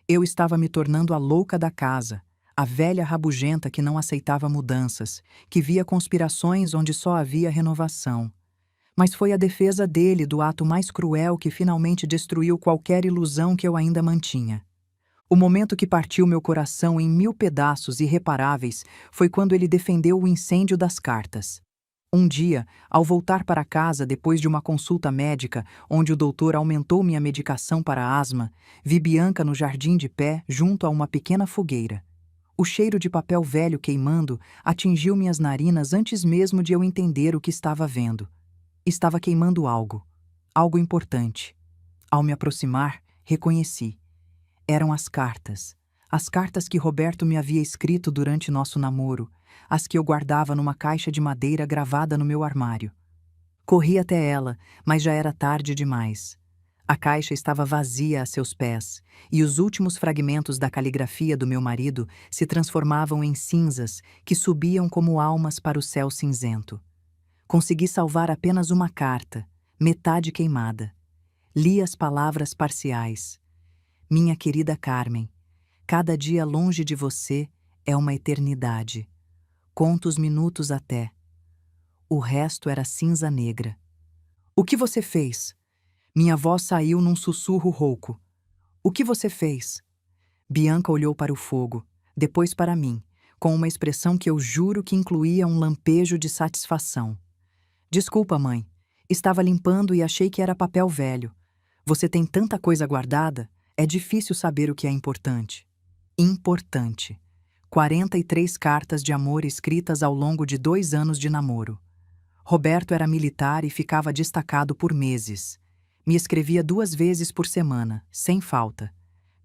Eu estava me tornando a louca da casa, a velha rabugenta que não aceitava mudanças, que via conspirações onde só havia renovação. Mas foi a defesa dele do ato mais cruel que finalmente destruiu qualquer ilusão que eu ainda mantinha. O momento que partiu meu coração em 1000 pedaços irreparáveis foi quando ele defendeu o incêndio das cartas. Um dia, ao voltar para casa depois de uma consulta médica, onde o doutor aumentou minha medicação para asma, vi Bianca no jardim de pé, junto a uma pequena fogueira. O cheiro de papel velho queimando atingiu minhas narinas antes mesmo de eu entender o que estava vendo. Estava queimando algo. Algo importante. Ao me aproximar, reconheci. Eram as cartas. As cartas que Roberto me havia escrito durante nosso namoro, as que eu guardava numa caixa de madeira gravada no meu armário. Corri até ela, mas já era tarde demais. A caixa estava vazia a seus pés, e os últimos fragmentos da caligrafia do meu marido se transformavam em cinzas que subiam como almas para o céu cinzento. Consegui salvar apenas uma carta, metade queimada. Li as palavras parciais. Minha querida Carmen, cada dia longe de você é uma eternidade. Conto os minutos até. O resto era cinza negra. O que você fez? Minha voz saiu num sussurro rouco. O que você fez? Bianca olhou para o fogo, depois para mim, com uma expressão que eu juro que incluía um lampejo de satisfação. Desculpa, mãe. Estava limpando e achei que era papel velho. Você tem tanta coisa guardada, é difícil saber o que é importante. Importante. 43 cartas de amor escritas ao longo de 2 anos de namoro. Roberto era militar e ficava destacado por meses. Me escrevia 2 vezes por semana, sem falta.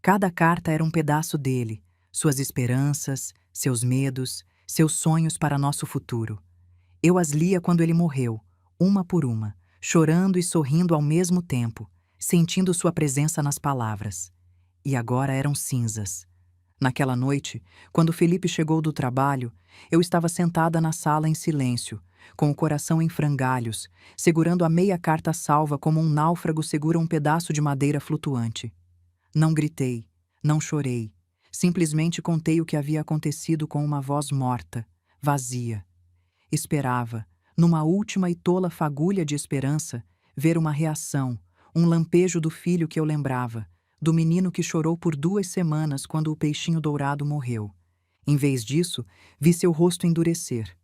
Cada carta era um pedaço dele, suas esperanças, seus medos, seus sonhos para nosso futuro. Eu as lia quando ele morreu, uma por uma, chorando e sorrindo ao mesmo tempo, sentindo sua presença nas palavras. E agora eram cinzas. Naquela noite, quando Felipe chegou do trabalho, eu estava sentada na sala em silêncio, com o coração em frangalhos, segurando a meia carta salva como um náufrago segura um pedaço de madeira flutuante. Não gritei, não chorei, simplesmente contei o que havia acontecido com uma voz morta, vazia. Esperava, numa última e tola fagulha de esperança, ver uma reação, um lampejo do filho que eu lembrava, do menino que chorou por 2 semanas quando o peixinho dourado morreu. Em vez disso, vi seu rosto endurecer.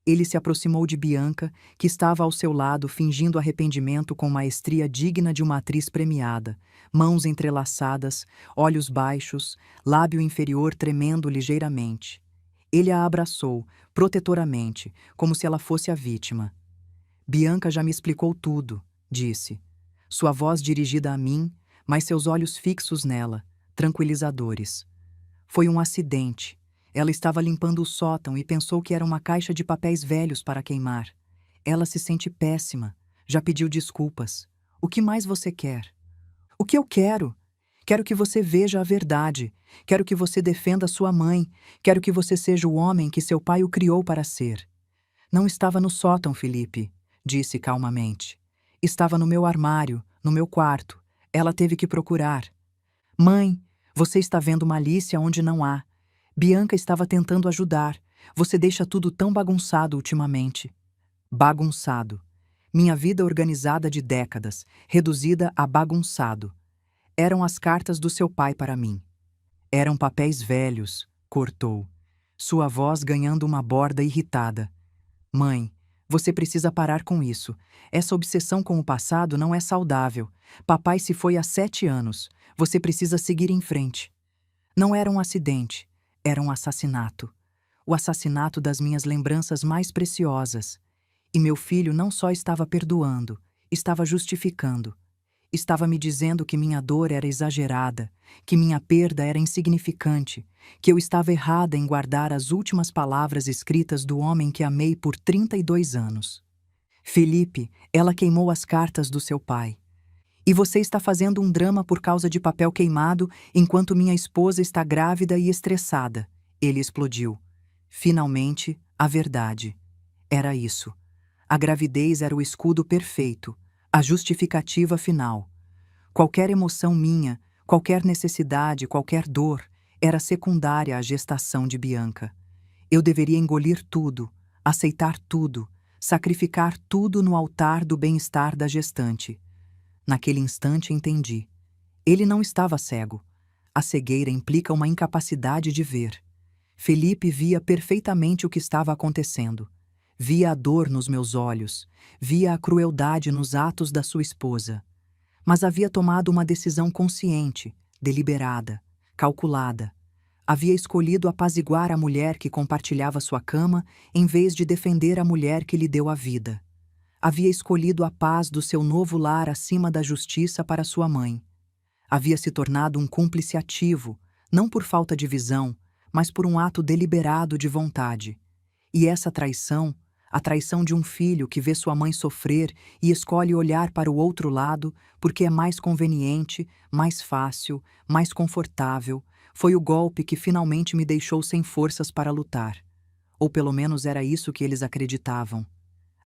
Ele se aproximou de Bianca, que estava ao seu lado fingindo arrependimento com maestria digna de uma atriz premiada, mãos entrelaçadas, olhos baixos, lábio inferior tremendo ligeiramente. Ele a abraçou, protetoramente, como se ela fosse a vítima. Bianca já me explicou tudo, disse. Sua voz dirigida a mim, mas seus olhos fixos nela, tranquilizadores. Foi um acidente. Ela estava limpando o sótão e pensou que era uma caixa de papéis velhos para queimar. Ela se sente péssima. Já pediu desculpas. O que mais você quer? O que eu quero? Quero que você veja a verdade. Quero que você defenda sua mãe. Quero que você seja o homem que seu pai o criou para ser. Não estava no sótão, Felipe, disse calmamente. Estava no meu armário, no meu quarto. Ela teve que procurar. Mãe, você está vendo malícia onde não há. Bianca estava tentando ajudar. Você deixa tudo tão bagunçado ultimamente. Bagunçado. Minha vida organizada de décadas, reduzida a bagunçado. Eram as cartas do seu pai para mim. Eram papéis velhos, cortou. Sua voz ganhando uma borda irritada. Mãe, você precisa parar com isso. Essa obsessão com o passado não é saudável. Papai se foi há 7 anos. Você precisa seguir em frente. Não era um acidente, era um assassinato. O assassinato das minhas lembranças mais preciosas. E meu filho não só estava perdoando, estava justificando. Estava me dizendo que minha dor era exagerada, que minha perda era insignificante, que eu estava errada em guardar as últimas palavras escritas do homem que amei por 32 anos. Felipe, ela queimou as cartas do seu pai. E você está fazendo um drama por causa de papel queimado, enquanto minha esposa está grávida e estressada. Ele explodiu. Finalmente, a verdade. Era isso. A gravidez era o escudo perfeito, a justificativa final. Qualquer emoção minha, qualquer necessidade, qualquer dor, era secundária à gestação de Bianca. Eu deveria engolir tudo, aceitar tudo, sacrificar tudo no altar do bem-estar da gestante. Naquele instante entendi. Ele não estava cego. A cegueira implica uma incapacidade de ver. Felipe via perfeitamente o que estava acontecendo. Via a dor nos meus olhos, via a crueldade nos atos da sua esposa. Mas havia tomado uma decisão consciente, deliberada, calculada. Havia escolhido apaziguar a mulher que compartilhava sua cama em vez de defender a mulher que lhe deu a vida. Havia escolhido a paz do seu novo lar acima da justiça para sua mãe. Havia se tornado um cúmplice ativo, não por falta de visão, mas por um ato deliberado de vontade. E essa traição, a traição de um filho que vê sua mãe sofrer e escolhe olhar para o outro lado porque é mais conveniente, mais fácil, mais confortável, foi o golpe que finalmente me deixou sem forças para lutar. Ou pelo menos era isso que eles acreditavam.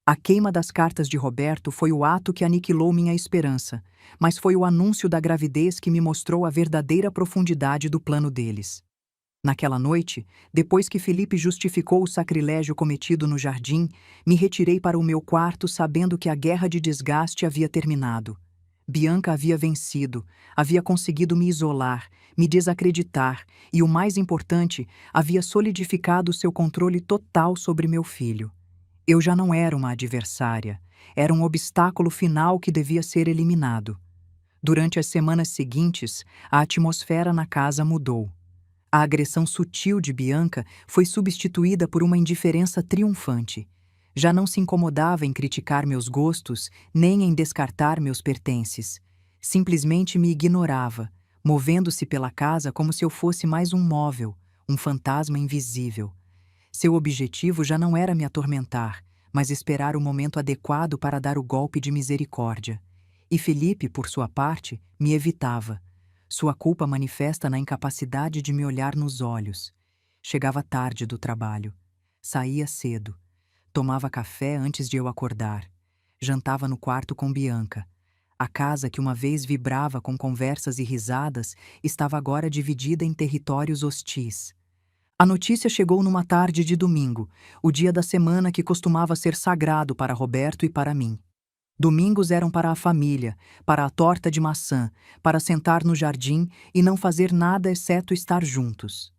A queima das cartas de Roberto foi o ato que aniquilou minha esperança, mas foi o anúncio da gravidez que me mostrou a verdadeira profundidade do plano deles. Naquela noite, depois que Felipe justificou o sacrilégio cometido no jardim, me retirei para o meu quarto sabendo que a guerra de desgaste havia terminado. Bianca havia vencido, havia conseguido me isolar, me desacreditar e, o mais importante, havia solidificado seu controle total sobre meu filho. Eu já não era uma adversária, era um obstáculo final que devia ser eliminado. Durante as semanas seguintes, a atmosfera na casa mudou. A agressão sutil de Bianca foi substituída por uma indiferença triunfante. Já não se incomodava em criticar meus gostos, nem em descartar meus pertences. Simplesmente me ignorava, movendo-se pela casa como se eu fosse mais um móvel, um fantasma invisível. Seu objetivo já não era me atormentar, mas esperar o momento adequado para dar o golpe de misericórdia. E Felipe, por sua parte, me evitava. Sua culpa manifesta na incapacidade de me olhar nos olhos. Chegava tarde do trabalho. Saía cedo. Tomava café antes de eu acordar. Jantava no quarto com Bianca. A casa que uma vez vibrava com conversas e risadas estava agora dividida em territórios hostis. A notícia chegou numa tarde de domingo, o dia da semana que costumava ser sagrado para Roberto e para mim. Domingos eram para a família, para a torta de maçã, para sentar no jardim e não fazer nada exceto estar juntos.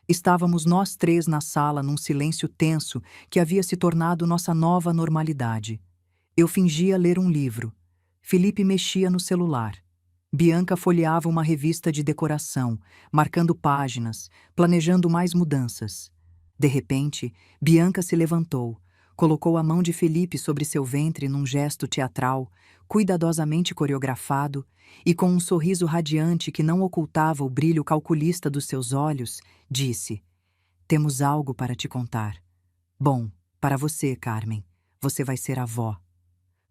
Estávamos nós três na sala num silêncio tenso que havia se tornado nossa nova normalidade. Eu fingia ler um livro. Felipe mexia no celular. Bianca folheava uma revista de decoração, marcando páginas, planejando mais mudanças. De repente, Bianca se levantou, colocou a mão de Felipe sobre seu ventre num gesto teatral, cuidadosamente coreografado, e com um sorriso radiante que não ocultava o brilho calculista dos seus olhos, disse: "Temos algo para te contar. Bom, para você, Carmen, você vai ser avó."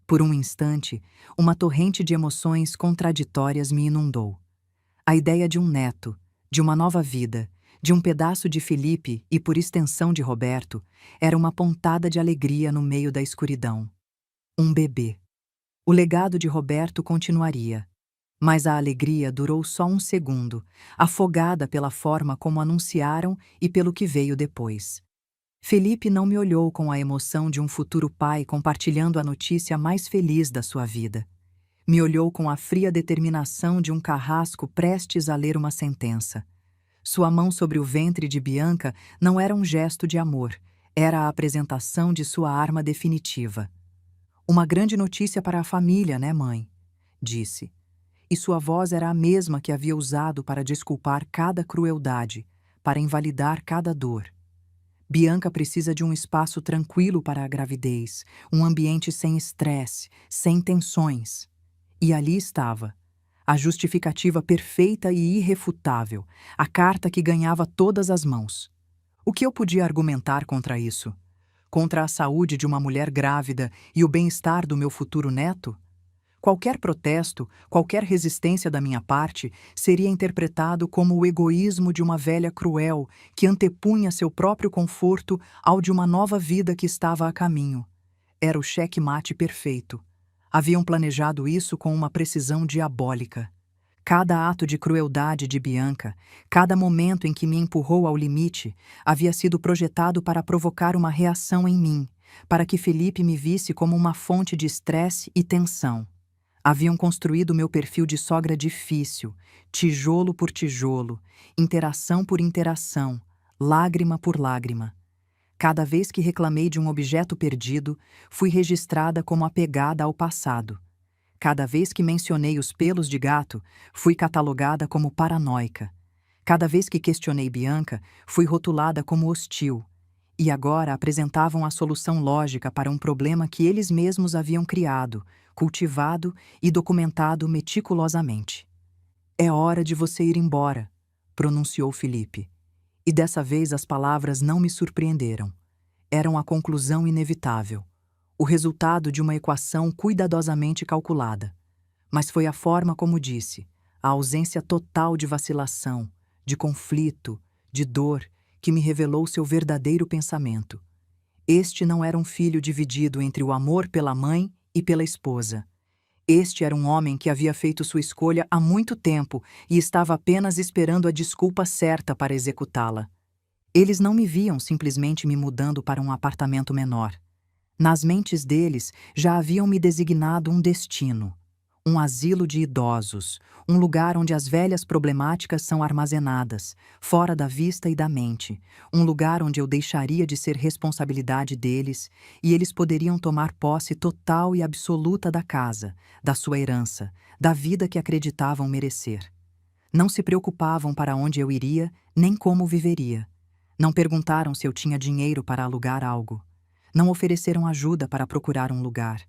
Por um instante, uma torrente de emoções contraditórias me inundou. A ideia de um neto, de uma nova vida, de um pedaço de Felipe e, por extensão, de Roberto, era uma pontada de alegria no meio da escuridão. Um bebê. O legado de Roberto continuaria. Mas a alegria durou só um segundo, afogada pela forma como anunciaram e pelo que veio depois. Felipe não me olhou com a emoção de um futuro pai compartilhando a notícia mais feliz da sua vida. Me olhou com a fria determinação de um carrasco prestes a ler uma sentença. Sua mão sobre o ventre de Bianca não era um gesto de amor, era a apresentação de sua arma definitiva. Uma grande notícia para a família, né, mãe? Disse. E sua voz era a mesma que havia usado para desculpar cada crueldade, para invalidar cada dor. Bianca precisa de um espaço tranquilo para a gravidez, um ambiente sem estresse, sem tensões. E ali estava, a justificativa perfeita e irrefutável, a carta que ganhava todas as mãos. O que eu podia argumentar contra isso? Contra a saúde de uma mulher grávida e o bem-estar do meu futuro neto? Qualquer protesto, qualquer resistência da minha parte seria interpretado como o egoísmo de uma velha cruel que antepunha seu próprio conforto ao de uma nova vida que estava a caminho. Era o xeque-mate perfeito. Haviam planejado isso com uma precisão diabólica. Cada ato de crueldade de Bianca, cada momento em que me empurrou ao limite, havia sido projetado para provocar uma reação em mim, para que Felipe me visse como uma fonte de estresse e tensão. Haviam construído meu perfil de sogra difícil, tijolo por tijolo, interação por interação, lágrima por lágrima. Cada vez que reclamei de um objeto perdido, fui registrada como apegada ao passado. Cada vez que mencionei os pelos de gato, fui catalogada como paranoica. Cada vez que questionei Bianca, fui rotulada como hostil. E agora apresentavam a solução lógica para um problema que eles mesmos haviam criado, cultivado e documentado meticulosamente. "É hora de você ir embora", pronunciou Felipe. E dessa vez as palavras não me surpreenderam. Eram a conclusão inevitável, o resultado de uma equação cuidadosamente calculada. Mas foi a forma como disse, a ausência total de vacilação, de conflito, de dor, que me revelou seu verdadeiro pensamento. Este não era um filho dividido entre o amor pela mãe e pela esposa. Este era um homem que havia feito sua escolha há muito tempo e estava apenas esperando a desculpa certa para executá-la. Eles não me viam simplesmente me mudando para um apartamento menor. Nas mentes deles já haviam me designado um destino. Um asilo de idosos, um lugar onde as velhas problemáticas são armazenadas, fora da vista e da mente, um lugar onde eu deixaria de ser responsabilidade deles e eles poderiam tomar posse total e absoluta da casa, da sua herança, da vida que acreditavam merecer. Não se preocupavam para onde eu iria, nem como viveria. Não perguntaram se eu tinha dinheiro para alugar algo. Não ofereceram ajuda para procurar um lugar.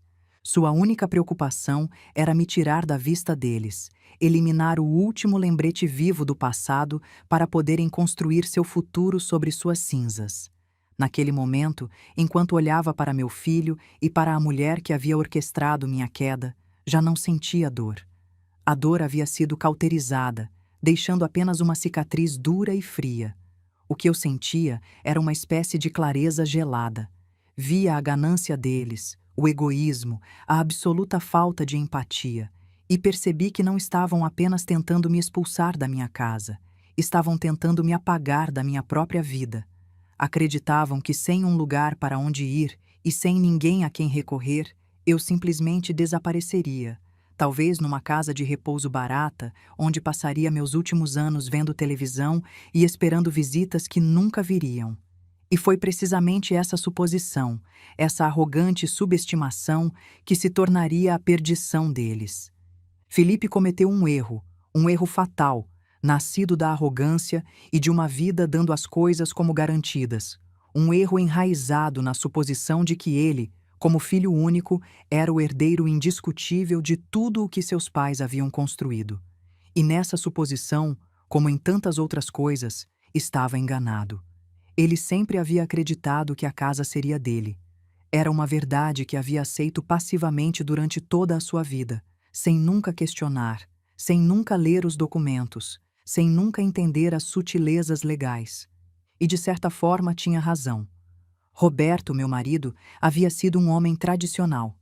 Sua única preocupação era me tirar da vista deles, eliminar o último lembrete vivo do passado para poderem construir seu futuro sobre suas cinzas. Naquele momento, enquanto olhava para meu filho e para a mulher que havia orquestrado minha queda, já não sentia dor. A dor havia sido cauterizada, deixando apenas uma cicatriz dura e fria. O que eu sentia era uma espécie de clareza gelada. Via a ganância deles, o egoísmo, a absoluta falta de empatia, e percebi que não estavam apenas tentando me expulsar da minha casa, estavam tentando me apagar da minha própria vida. Acreditavam que sem um lugar para onde ir e sem ninguém a quem recorrer, eu simplesmente desapareceria, talvez numa casa de repouso barata, onde passaria meus últimos anos vendo televisão e esperando visitas que nunca viriam. E foi precisamente essa suposição, essa arrogante subestimação, que se tornaria a perdição deles. Felipe cometeu um erro fatal, nascido da arrogância e de uma vida dando as coisas como garantidas. Um erro enraizado na suposição de que ele, como filho único, era o herdeiro indiscutível de tudo o que seus pais haviam construído. E nessa suposição, como em tantas outras coisas, estava enganado. Ele sempre havia acreditado que a casa seria dele. Era uma verdade que havia aceito passivamente durante toda a sua vida, sem nunca questionar, sem nunca ler os documentos, sem nunca entender as sutilezas legais. E de certa forma tinha razão. Roberto, meu marido, havia sido um homem tradicional.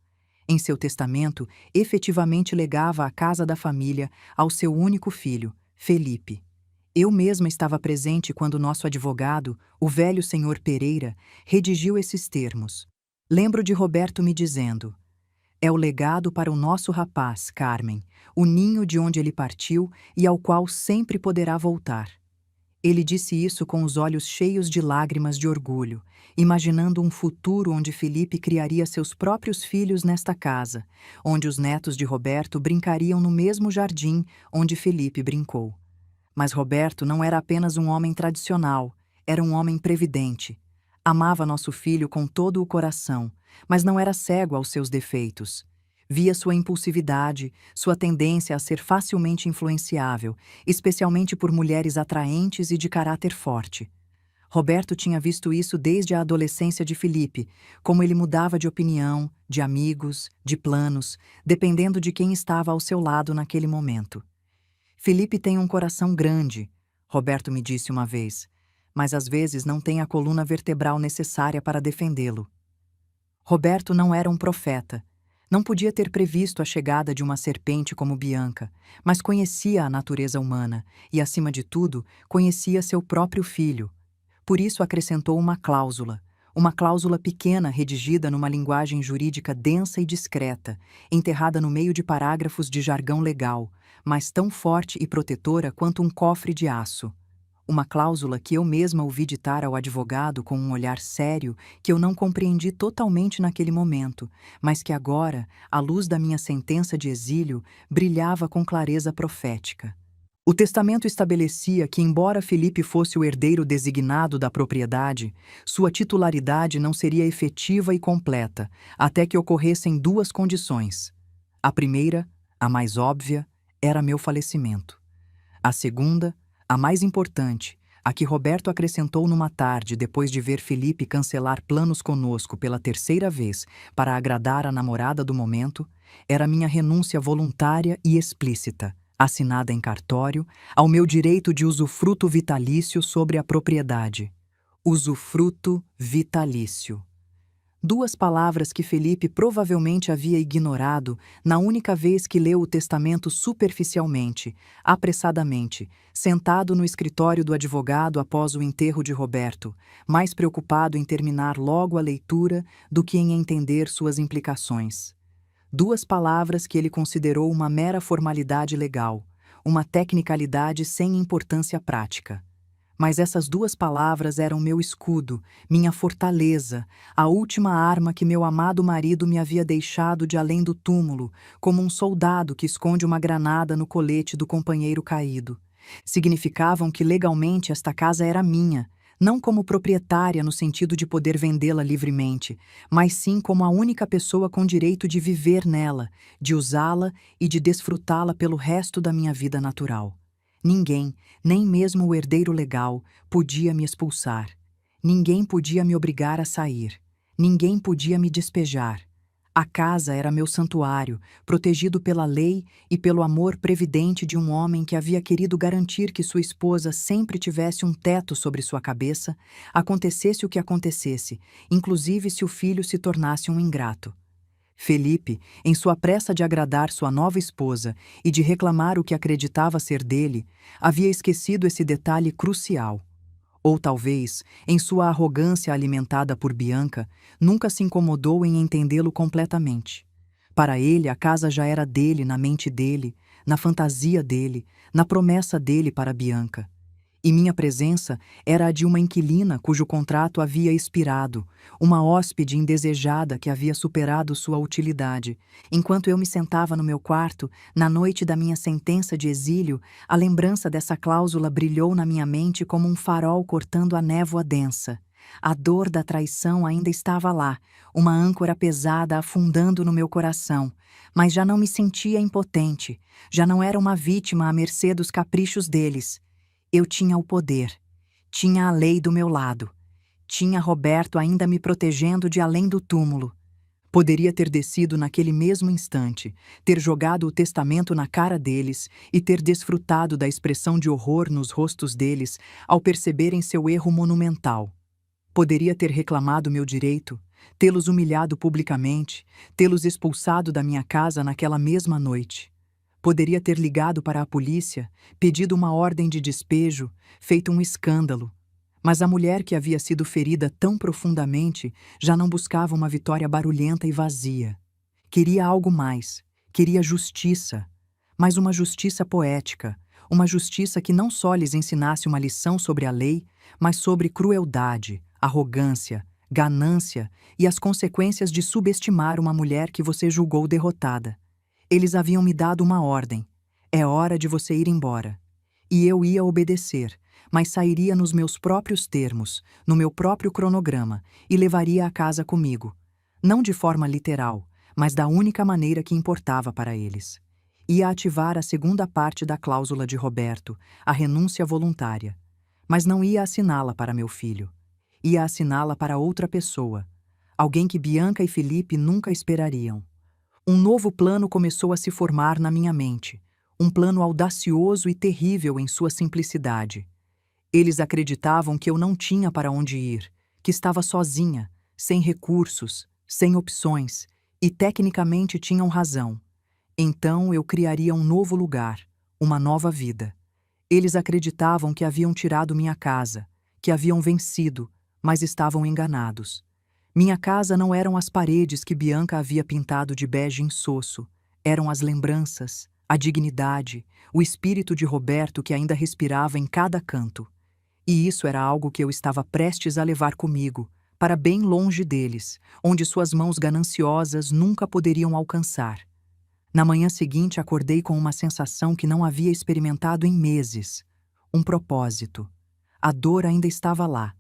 Em seu testamento, efetivamente legava a casa da família ao seu único filho, Felipe. Eu mesma estava presente quando nosso advogado, o velho senhor Pereira, redigiu esses termos. Lembro de Roberto me dizendo: é o legado para o nosso rapaz, Carmen, o ninho de onde ele partiu e ao qual sempre poderá voltar. Ele disse isso com os olhos cheios de lágrimas de orgulho, imaginando um futuro onde Felipe criaria seus próprios filhos nesta casa, onde os netos de Roberto brincariam no mesmo jardim onde Felipe brincou. Mas Roberto não era apenas um homem tradicional, era um homem previdente. Amava nosso filho com todo o coração, mas não era cego aos seus defeitos. Via sua impulsividade, sua tendência a ser facilmente influenciável, especialmente por mulheres atraentes e de caráter forte. Roberto tinha visto isso desde a adolescência de Felipe, como ele mudava de opinião, de amigos, de planos, dependendo de quem estava ao seu lado naquele momento. Felipe tem um coração grande, Roberto me disse uma vez, mas às vezes não tem a coluna vertebral necessária para defendê-lo. Roberto não era um profeta. Não podia ter previsto a chegada de uma serpente como Bianca, mas conhecia a natureza humana e, acima de tudo, conhecia seu próprio filho. Por isso acrescentou uma cláusula pequena redigida numa linguagem jurídica densa e discreta, enterrada no meio de parágrafos de jargão legal, mas tão forte e protetora quanto um cofre de aço. Uma cláusula que eu mesma ouvi ditar ao advogado com um olhar sério que eu não compreendi totalmente naquele momento, mas que agora, à luz da minha sentença de exílio, brilhava com clareza profética. O testamento estabelecia que, embora Felipe fosse o herdeiro designado da propriedade, sua titularidade não seria efetiva e completa, até que ocorressem duas condições. A primeira, a mais óbvia, era meu falecimento. A segunda, a mais importante, a que Roberto acrescentou numa tarde depois de ver Felipe cancelar planos conosco pela terceira vez para agradar a namorada do momento, era minha renúncia voluntária e explícita, assinada em cartório, ao meu direito de usufruto vitalício sobre a propriedade. Usufruto vitalício. Duas palavras que Felipe provavelmente havia ignorado na única vez que leu o testamento superficialmente, apressadamente, sentado no escritório do advogado após o enterro de Roberto, mais preocupado em terminar logo a leitura do que em entender suas implicações. Duas palavras que ele considerou uma mera formalidade legal, uma tecnicalidade sem importância prática. Mas essas duas palavras eram meu escudo, minha fortaleza, a última arma que meu amado marido me havia deixado de além do túmulo, como um soldado que esconde uma granada no colete do companheiro caído. Significavam que legalmente esta casa era minha, não como proprietária no sentido de poder vendê-la livremente, mas sim como a única pessoa com direito de viver nela, de usá-la e de desfrutá-la pelo resto da minha vida natural. Ninguém, nem mesmo o herdeiro legal, podia me expulsar. Ninguém podia me obrigar a sair. Ninguém podia me despejar. A casa era meu santuário, protegido pela lei e pelo amor previdente de um homem que havia querido garantir que sua esposa sempre tivesse um teto sobre sua cabeça, acontecesse o que acontecesse, inclusive se o filho se tornasse um ingrato. Felipe, em sua pressa de agradar sua nova esposa e de reclamar o que acreditava ser dele, havia esquecido esse detalhe crucial. Ou talvez, em sua arrogância alimentada por Bianca, nunca se incomodou em entendê-lo completamente. Para ele, a casa já era dele na mente dele, na fantasia dele, na promessa dele para Bianca. E minha presença era a de uma inquilina cujo contrato havia expirado, uma hóspede indesejada que havia superado sua utilidade. Enquanto eu me sentava no meu quarto, na noite da minha sentença de exílio, a lembrança dessa cláusula brilhou na minha mente como um farol cortando a névoa densa. A dor da traição ainda estava lá, uma âncora pesada afundando no meu coração, mas já não me sentia impotente, já não era uma vítima à mercê dos caprichos deles. Eu tinha o poder, tinha a lei do meu lado, tinha Roberto ainda me protegendo de além do túmulo. Poderia ter descido naquele mesmo instante, ter jogado o testamento na cara deles e ter desfrutado da expressão de horror nos rostos deles ao perceberem seu erro monumental. Poderia ter reclamado meu direito, tê-los humilhado publicamente, tê-los expulsado da minha casa naquela mesma noite. Poderia ter ligado para a polícia, pedido uma ordem de despejo, feito um escândalo. Mas a mulher que havia sido ferida tão profundamente já não buscava uma vitória barulhenta e vazia. Queria algo mais, queria justiça, mas uma justiça poética, uma justiça que não só lhes ensinasse uma lição sobre a lei, mas sobre crueldade, arrogância, ganância e as consequências de subestimar uma mulher que você julgou derrotada. Eles haviam me dado uma ordem: é hora de você ir embora. E eu ia obedecer, mas sairia nos meus próprios termos, no meu próprio cronograma, e levaria a casa comigo. Não de forma literal, mas da única maneira que importava para eles. Ia ativar a segunda parte da cláusula de Roberto, a renúncia voluntária. Mas não ia assiná-la para meu filho. Ia assiná-la para outra pessoa. Alguém que Bianca e Felipe nunca esperariam. Um novo plano começou a se formar na minha mente. Um plano audacioso e terrível em sua simplicidade. Eles acreditavam que eu não tinha para onde ir, que estava sozinha, sem recursos, sem opções, e tecnicamente tinham razão. Então eu criaria um novo lugar, uma nova vida. Eles acreditavam que haviam tirado minha casa, que haviam vencido, mas estavam enganados. Minha casa não eram as paredes que Bianca havia pintado de bege insosso, eram as lembranças, a dignidade, o espírito de Roberto que ainda respirava em cada canto. E isso era algo que eu estava prestes a levar comigo, para bem longe deles, onde suas mãos gananciosas nunca poderiam alcançar. Na manhã seguinte acordei com uma sensação que não havia experimentado em meses. Um propósito. A dor ainda estava lá.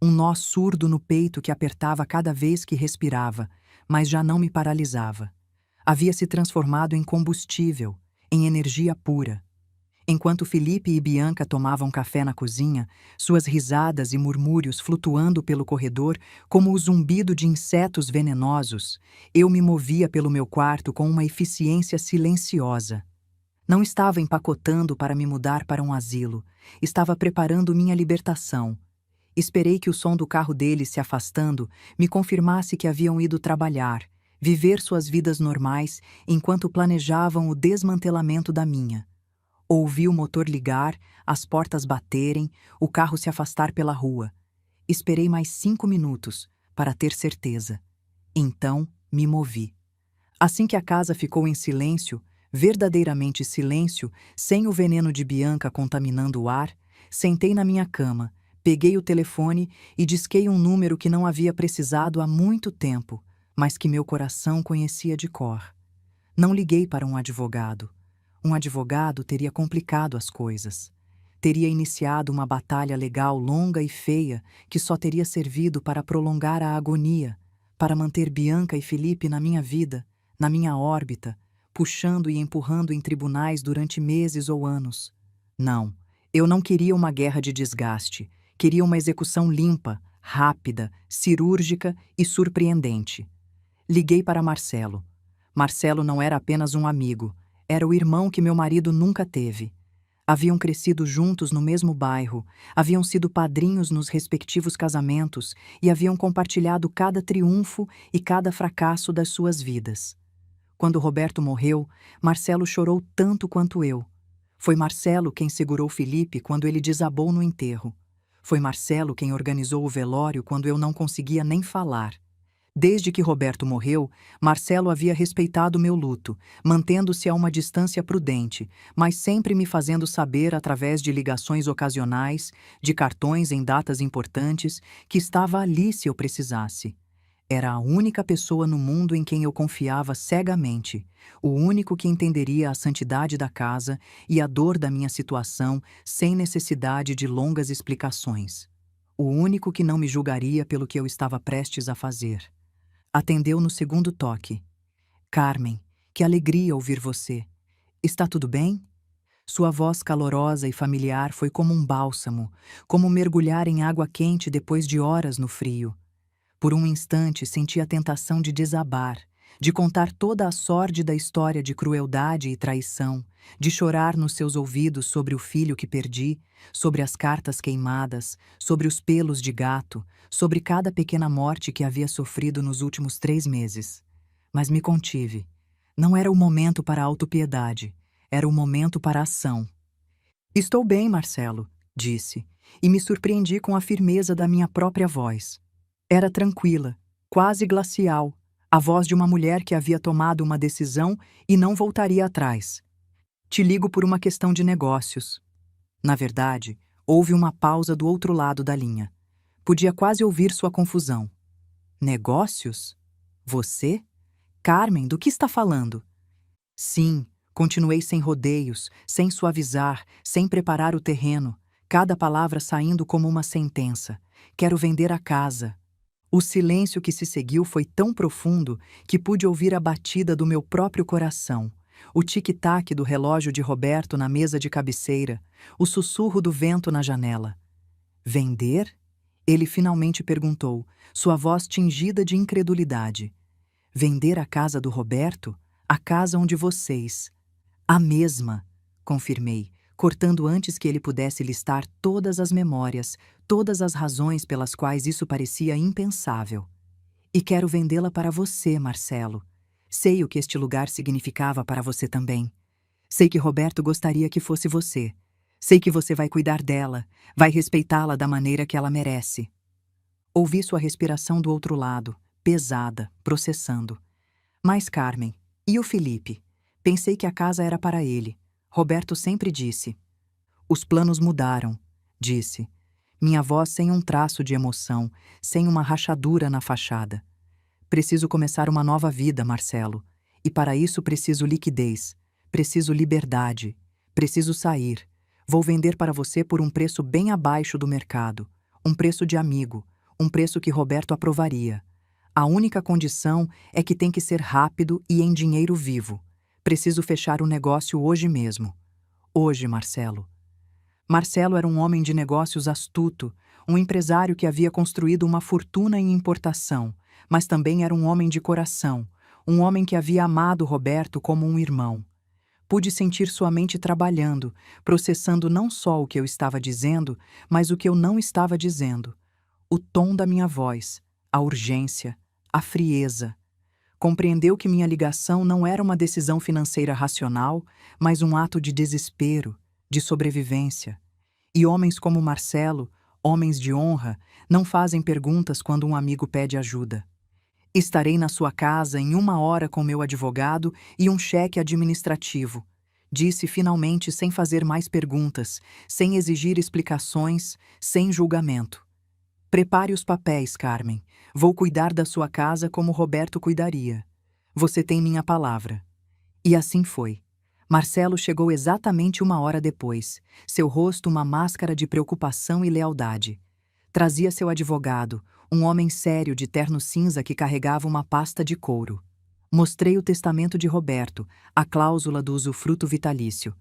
Um nó surdo no peito que apertava cada vez que respirava, mas já não me paralisava. Havia se transformado em combustível, em energia pura. Enquanto Felipe e Bianca tomavam café na cozinha, suas risadas e murmúrios flutuando pelo corredor como o zumbido de insetos venenosos, eu me movia pelo meu quarto com uma eficiência silenciosa. Não estava empacotando para me mudar para um asilo, estava preparando minha libertação. Esperei que o som do carro deles se afastando me confirmasse que haviam ido trabalhar, viver suas vidas normais enquanto planejavam o desmantelamento da minha. Ouvi o motor ligar, as portas baterem, o carro se afastar pela rua. Esperei mais 5 minutos, para ter certeza. Então, me movi. Assim que a casa ficou em silêncio, verdadeiramente silêncio, sem o veneno de Bianca contaminando o ar, sentei na minha cama, peguei o telefone e disquei um número que não havia precisado há muito tempo, mas que meu coração conhecia de cor. Não liguei para um advogado. Um advogado teria complicado as coisas. Teria iniciado uma batalha legal longa e feia que só teria servido para prolongar a agonia, para manter Bianca e Felipe na minha vida, na minha órbita, puxando e empurrando em tribunais durante meses ou anos. Não, eu não queria uma guerra de desgaste. Queria uma execução limpa, rápida, cirúrgica e surpreendente. Liguei para Marcelo. Marcelo não era apenas um amigo. Era o irmão que meu marido nunca teve. Haviam crescido juntos no mesmo bairro, haviam sido padrinhos nos respectivos casamentos e haviam compartilhado cada triunfo e cada fracasso das suas vidas. Quando Roberto morreu, Marcelo chorou tanto quanto eu. Foi Marcelo quem segurou Felipe quando ele desabou no enterro. Foi Marcelo quem organizou o velório quando eu não conseguia nem falar. Desde que Roberto morreu, Marcelo havia respeitado meu luto, mantendo-se a uma distância prudente, mas sempre me fazendo saber através de ligações ocasionais, de cartões em datas importantes, que estava ali se eu precisasse. Era a única pessoa no mundo em quem eu confiava cegamente, o único que entenderia a santidade da casa e a dor da minha situação sem necessidade de longas explicações. O único que não me julgaria pelo que eu estava prestes a fazer. Atendeu no segundo toque. Carmen, que alegria ouvir você. Está tudo bem? Sua voz calorosa e familiar foi como um bálsamo, como mergulhar em água quente depois de horas no frio. Por um instante senti a tentação de desabar, de contar toda a sórdida história de crueldade e traição, de chorar nos seus ouvidos sobre o filho que perdi, sobre as cartas queimadas, sobre os pelos de gato, sobre cada pequena morte que havia sofrido nos últimos 3 meses. Mas me contive. Não era o momento para a autopiedade. Era o momento para a ação. Estou bem, Marcelo, disse, e me surpreendi com a firmeza da minha própria voz. Era tranquila, quase glacial, a voz de uma mulher que havia tomado uma decisão e não voltaria atrás. Te ligo por uma questão de negócios. Na verdade, houve uma pausa do outro lado da linha. Podia quase ouvir sua confusão. Negócios? Você? Carmen, do que está falando? Sim, continuei sem rodeios, sem suavizar, sem preparar o terreno, cada palavra saindo como uma sentença. Quero vender a casa. O silêncio que se seguiu foi tão profundo que pude ouvir a batida do meu próprio coração, o tic-tac do relógio de Roberto na mesa de cabeceira, o sussurro do vento na janela. Vender? Ele finalmente perguntou, sua voz tingida de incredulidade. Vender a casa do Roberto? A casa onde vocês... A mesma, confirmei, cortando antes que ele pudesse listar todas as memórias, todas as razões pelas quais isso parecia impensável. E quero vendê-la para você, Marcelo. Sei o que este lugar significava para você também. Sei que Roberto gostaria que fosse você. Sei que você vai cuidar dela, vai respeitá-la da maneira que ela merece. Ouvi sua respiração do outro lado, pesada, processando. Mas Carmen, e o Felipe? Pensei que a casa era para ele. Roberto sempre disse. Os planos mudaram, disse. Minha voz sem um traço de emoção, sem uma rachadura na fachada. Preciso começar uma nova vida, Marcelo. E para isso preciso liquidez. Preciso liberdade. Preciso sair. Vou vender para você por um preço bem abaixo do mercado. Um preço de amigo. Um preço que Roberto aprovaria. A única condição é que tem que ser rápido e em dinheiro vivo. Preciso fechar o negócio hoje mesmo. Hoje, Marcelo. Marcelo era um homem de negócios astuto, um empresário que havia construído uma fortuna em importação, mas também era um homem de coração, um homem que havia amado Roberto como um irmão. Pude sentir sua mente trabalhando, processando não só o que eu estava dizendo, mas o que eu não estava dizendo. O tom da minha voz, a urgência, a frieza. Compreendeu que minha ligação não era uma decisão financeira racional, mas um ato de desespero, de sobrevivência. E homens como Marcelo, homens de honra, não fazem perguntas quando um amigo pede ajuda. Estarei na sua casa em 1 hora com meu advogado e um cheque administrativo, disse finalmente sem fazer mais perguntas, sem exigir explicações, sem julgamento. Prepare os papéis, Carmen. Vou cuidar da sua casa como Roberto cuidaria. Você tem minha palavra. E assim foi. Marcelo chegou exatamente 1 hora depois, seu rosto uma máscara de preocupação e lealdade. Trazia seu advogado, um homem sério de terno cinza que carregava uma pasta de couro. Mostrei o testamento de Roberto, a cláusula do usufruto vitalício.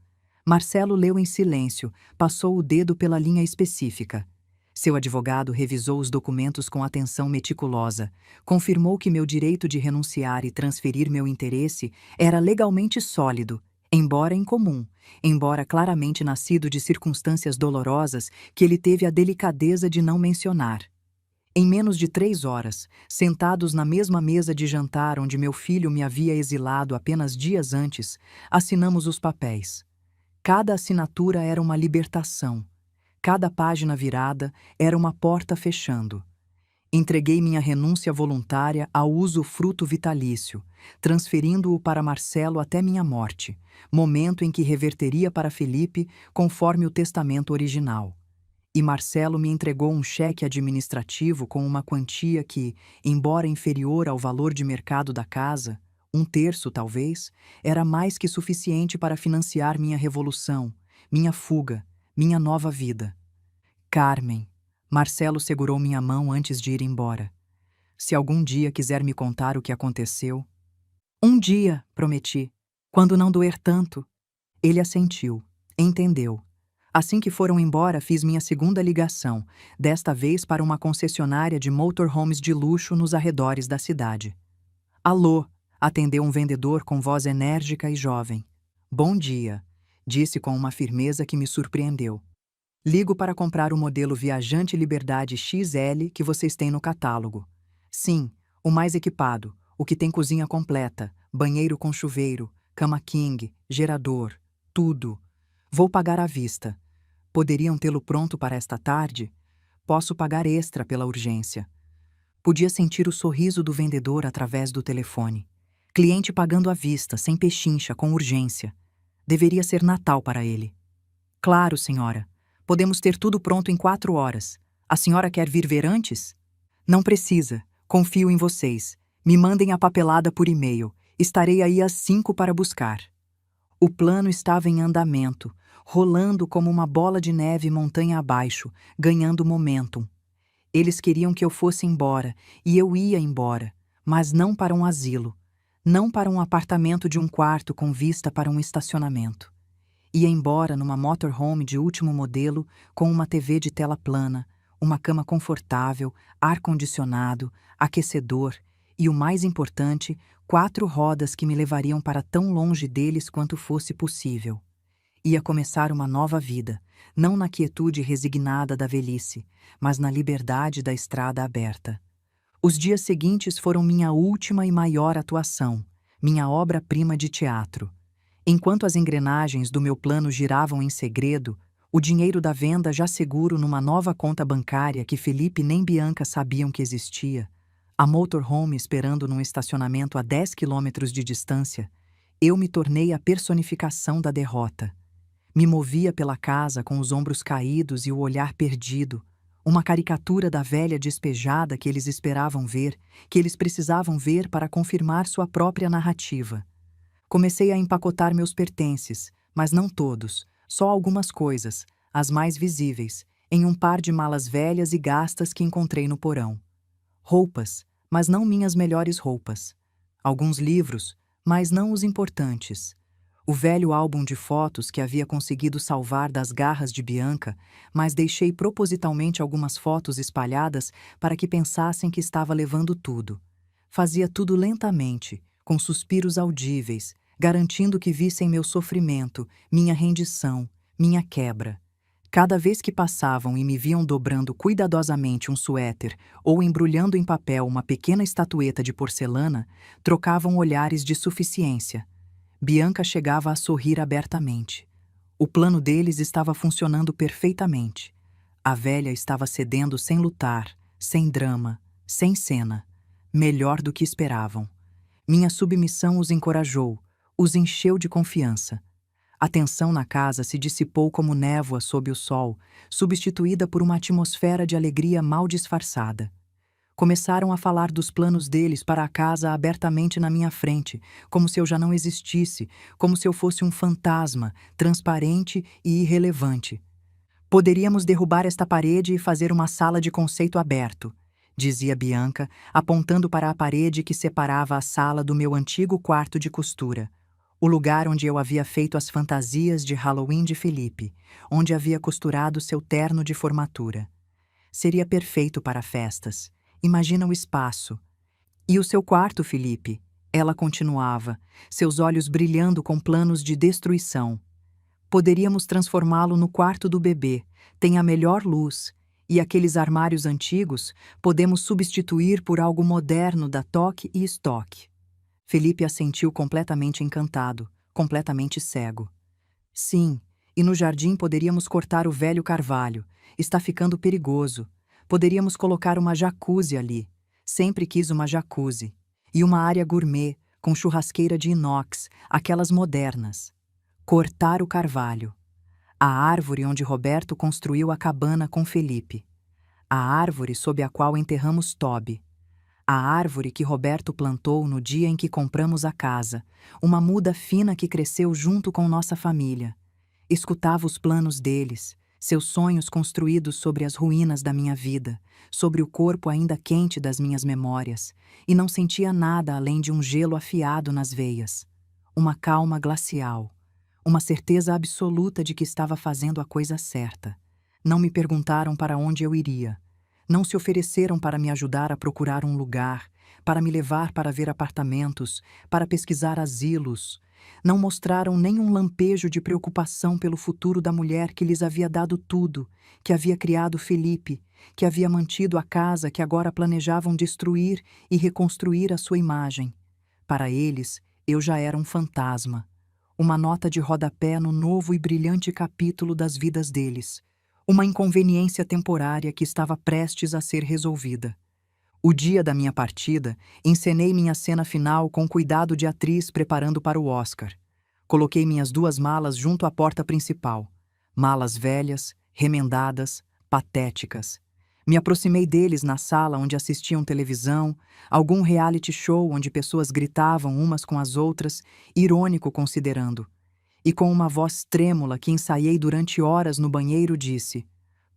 Marcelo leu em silêncio, passou o dedo pela linha específica. Seu advogado revisou os documentos com atenção meticulosa, confirmou que meu direito de renunciar e transferir meu interesse era legalmente sólido, embora incomum, embora claramente nascido de circunstâncias dolorosas que ele teve a delicadeza de não mencionar. Em menos de 3 horas, sentados na mesma mesa de jantar onde meu filho me havia exilado apenas dias antes, assinamos os papéis. Cada assinatura era uma libertação. Cada página virada era uma porta fechando. Entreguei minha renúncia voluntária ao usufruto vitalício, transferindo-o para Marcelo até minha morte, momento em que reverteria para Felipe conforme o testamento original. E Marcelo me entregou um cheque administrativo com uma quantia que, embora inferior ao valor de mercado da casa, 1/3 talvez, era mais que suficiente para financiar minha revolução, minha fuga, minha nova vida. Carmen, Marcelo segurou minha mão antes de ir embora. Se algum dia quiser me contar o que aconteceu... Um dia, prometi, quando não doer tanto. Ele assentiu, entendeu. Assim que foram embora, fiz minha segunda ligação, desta vez para uma concessionária de motorhomes de luxo nos arredores da cidade. Alô, atendeu um vendedor com voz enérgica e jovem. Bom dia, disse com uma firmeza que me surpreendeu. Ligo para comprar o modelo Viajante Liberdade XL que vocês têm no catálogo. Sim, o mais equipado, o que tem cozinha completa, banheiro com chuveiro, cama king, gerador, Tudo. Vou pagar à vista. Poderiam tê-lo pronto para esta tarde? Posso pagar extra pela urgência. Podia sentir o sorriso do vendedor através do telefone. Cliente pagando à vista, sem pechincha, com urgência. Deveria ser Natal para ele. Claro, senhora. Podemos ter tudo pronto em 4 horas. A senhora quer vir ver antes? Não precisa. Confio em vocês. Me mandem a papelada por e-mail. Estarei aí às 5 para buscar. O plano estava em andamento, rolando como uma bola de neve montanha abaixo, ganhando momentum. Eles queriam que eu fosse embora, e eu ia embora, mas não para um asilo, não para um apartamento de um quarto com vista para um estacionamento. Ia embora numa motorhome de último modelo, com uma TV de tela plana, uma cama confortável, ar-condicionado, aquecedor e, o mais importante, 4 rodas que me levariam para tão longe deles quanto fosse possível. Ia começar uma nova vida, não na quietude resignada da velhice, mas na liberdade da estrada aberta. Os dias seguintes foram minha última e maior atuação, minha obra-prima de teatro. Enquanto as engrenagens do meu plano giravam em segredo, o dinheiro da venda já seguro numa nova conta bancária que Felipe nem Bianca sabiam que existia, a motorhome esperando num estacionamento a 10 quilômetros de distância, eu me tornei a personificação da derrota. Me movia pela casa com os ombros caídos e o olhar perdido, uma caricatura da velha despejada que eles esperavam ver, que eles precisavam ver para confirmar sua própria narrativa. Comecei a empacotar meus pertences, mas não todos, só algumas coisas, as mais visíveis, em um par de malas velhas e gastas que encontrei no porão. Roupas, mas não minhas melhores roupas. Alguns livros, mas não os importantes. O velho álbum de fotos que havia conseguido salvar das garras de Bianca, mas deixei propositalmente algumas fotos espalhadas para que pensassem que estava levando tudo. Fazia tudo lentamente, com suspiros audíveis, garantindo que vissem meu sofrimento, minha rendição, minha quebra. Cada vez que passavam e me viam dobrando cuidadosamente um suéter ou embrulhando em papel uma pequena estatueta de porcelana, trocavam olhares de suficiência. Bianca chegava a sorrir abertamente. O plano deles estava funcionando perfeitamente. A velha estava cedendo sem lutar, sem drama, sem cena. Melhor do que esperavam. Minha submissão os encorajou, os encheu de confiança. A tensão na casa se dissipou como névoa sob o sol, substituída por uma atmosfera de alegria mal disfarçada. Começaram a falar dos planos deles para a casa abertamente na minha frente, como se eu já não existisse, como se eu fosse um fantasma, transparente e irrelevante. Poderíamos derrubar esta parede e fazer uma sala de conceito aberto, dizia Bianca, apontando para a parede que separava a sala do meu antigo quarto de costura, o lugar onde eu havia feito as fantasias de Halloween de Felipe, onde havia costurado seu terno de formatura. Seria perfeito para festas. Imagina o espaço. E o seu quarto, Felipe? Ela continuava, seus olhos brilhando com planos de destruição. Poderíamos transformá-lo no quarto do bebê, tem a melhor luz, e aqueles armários antigos podemos substituir por algo moderno da Toque e Stock. Felipe assentiu completamente encantado, completamente cego. Sim, e no jardim poderíamos cortar o velho carvalho, está ficando perigoso. Poderíamos colocar uma jacuzzi ali. Sempre quis uma jacuzzi. E uma área gourmet, com churrasqueira de inox, aquelas modernas. Cortar o carvalho. A árvore onde Roberto construiu a cabana com Felipe. A árvore sob a qual enterramos Toby. A árvore que Roberto plantou no dia em que compramos a casa. Uma muda fina que cresceu junto com nossa família. Escutava os planos deles. Seus sonhos construídos sobre as ruínas da minha vida, sobre o corpo ainda quente das minhas memórias, e não sentia nada além de um gelo afiado nas veias. Uma calma glacial. Uma certeza absoluta de que estava fazendo a coisa certa. Não me perguntaram para onde eu iria. Não se ofereceram para me ajudar a procurar um lugar, para me levar para ver apartamentos, para pesquisar asilos. Não mostraram nenhum lampejo de preocupação pelo futuro da mulher que lhes havia dado tudo, que havia criado Felipe, que havia mantido a casa que agora planejavam destruir e reconstruir a sua imagem. Para eles, eu já era um fantasma. uma nota de rodapé no novo e brilhante capítulo das vidas deles, uma inconveniência temporária que estava prestes a ser resolvida. O dia da minha partida, encenei minha cena final com cuidado de atriz preparando para o Oscar. Coloquei minhas 2 malas junto à porta principal. Malas velhas, remendadas, patéticas. Me aproximei deles na sala onde assistiam televisão, algum reality show onde pessoas gritavam umas com as outras, irônico considerando. E com uma voz trêmula que ensaiei durante horas no banheiro disse: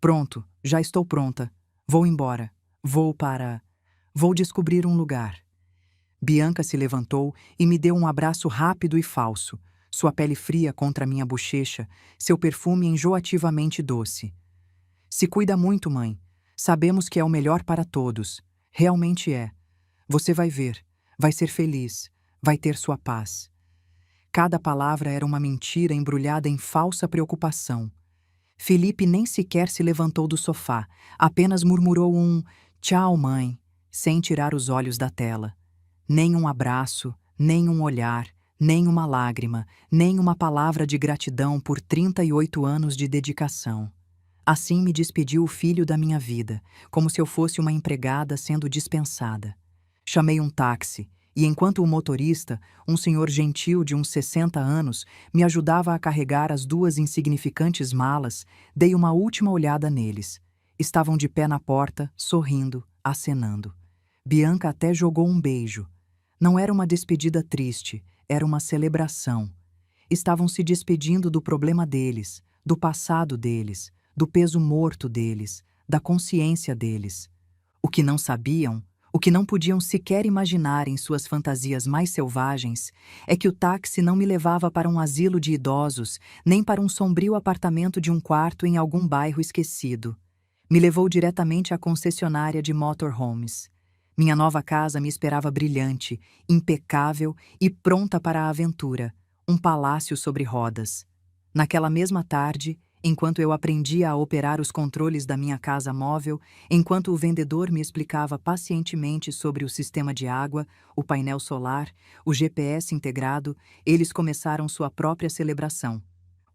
"Pronto, já estou pronta. Vou embora. Vou descobrir um lugar." Bianca se levantou e me deu um abraço rápido e falso, sua pele fria contra minha bochecha, seu perfume enjoativamente doce. "Se cuida muito, mãe. Sabemos que é o melhor para todos. Realmente é. Você vai ver. Vai ser feliz. Vai ter sua paz." Cada palavra era uma mentira embrulhada em falsa preocupação. Felipe nem sequer se levantou do sofá, apenas murmurou um "tchau, mãe", sem tirar os olhos da tela. Nem um abraço, nem um olhar, nem uma lágrima, nem uma palavra de gratidão por 38 anos de dedicação. Assim me despediu o filho da minha vida, como se eu fosse uma empregada sendo dispensada. Chamei um táxi, e enquanto o motorista, um senhor gentil de uns 60 anos, me ajudava a carregar as 2 insignificantes malas, dei uma última olhada neles. Estavam de pé na porta, sorrindo, acenando. Bianca até jogou um beijo. Não era uma despedida triste, era uma celebração. Estavam se despedindo do problema deles, do passado deles, do peso morto deles, da consciência deles. O que não sabiam, o que não podiam sequer imaginar em suas fantasias mais selvagens, é que o táxi não me levava para um asilo de idosos, nem para um sombrio apartamento de um quarto em algum bairro esquecido. Me levou diretamente à concessionária de motorhomes. Minha nova casa me esperava brilhante, impecável e pronta para a aventura, um palácio sobre rodas. Naquela mesma tarde, enquanto eu aprendia a operar os controles da minha casa móvel, enquanto o vendedor me explicava pacientemente sobre o sistema de água, o painel solar, o GPS integrado, eles começaram sua própria celebração.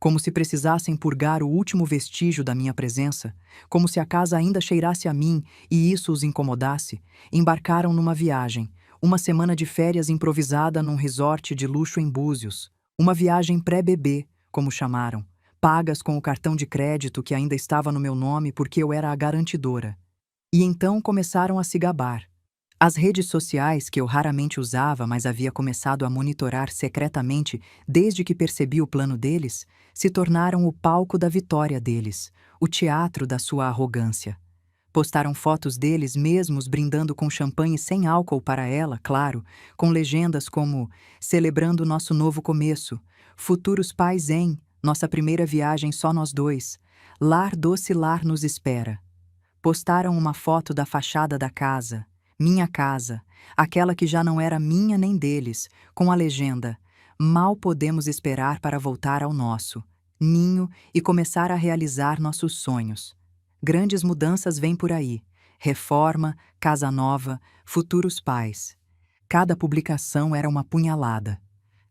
Como se precisassem purgar o último vestígio da minha presença, como se a casa ainda cheirasse a mim e isso os incomodasse, embarcaram numa viagem, uma semana de férias improvisada num resort de luxo em Búzios, uma viagem pré-bebê, como chamaram, pagas com o cartão de crédito que ainda estava no meu nome porque eu era a garantidora. E então começaram a se gabar. As redes sociais, que eu raramente usava, mas havia começado a monitorar secretamente desde que percebi o plano deles, se tornaram o palco da vitória deles, o teatro da sua arrogância. Postaram fotos deles mesmos brindando com champanhe sem álcool para ela, claro, com legendas como "Celebrando nosso novo começo", "Futuros pais em", "Nossa primeira viagem só nós dois", "Lar doce lar nos espera". Postaram uma foto da fachada da casa, minha casa, aquela que já não era minha nem deles, com a legenda: "Mal podemos esperar para voltar ao nosso ninho e começar a realizar nossos sonhos. Grandes mudanças vêm por aí. Reforma, casa nova, futuros pais." Cada publicação era uma punhalada.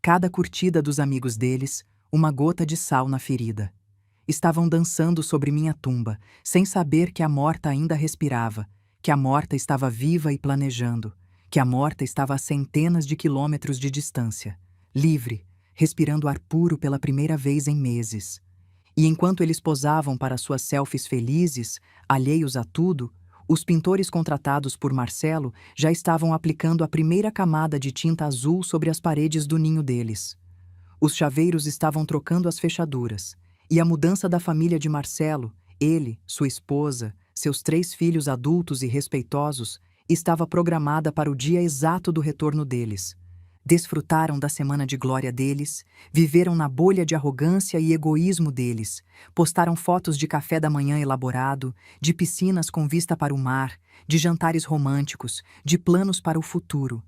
Cada curtida dos amigos deles, uma gota de sal na ferida. Estavam dançando sobre minha tumba, sem saber que a morta ainda respirava, que a morta estava viva e planejando, que a morta estava a centenas de quilômetros de distância, livre, respirando ar puro pela primeira vez em meses. E enquanto eles posavam para suas selfies felizes, alheios a tudo, os pintores contratados por Marcelo já estavam aplicando a primeira camada de tinta azul sobre as paredes do ninho deles. Os chaveiros estavam trocando as fechaduras, e a mudança da família de Marcelo, ele, sua esposa, seus 3 filhos adultos e respeitosos, estava programada para o dia exato do retorno deles. Desfrutaram da semana de glória deles, viveram na bolha de arrogância e egoísmo deles, postaram fotos de café da manhã elaborado, de piscinas com vista para o mar, de jantares românticos, de planos para o futuro.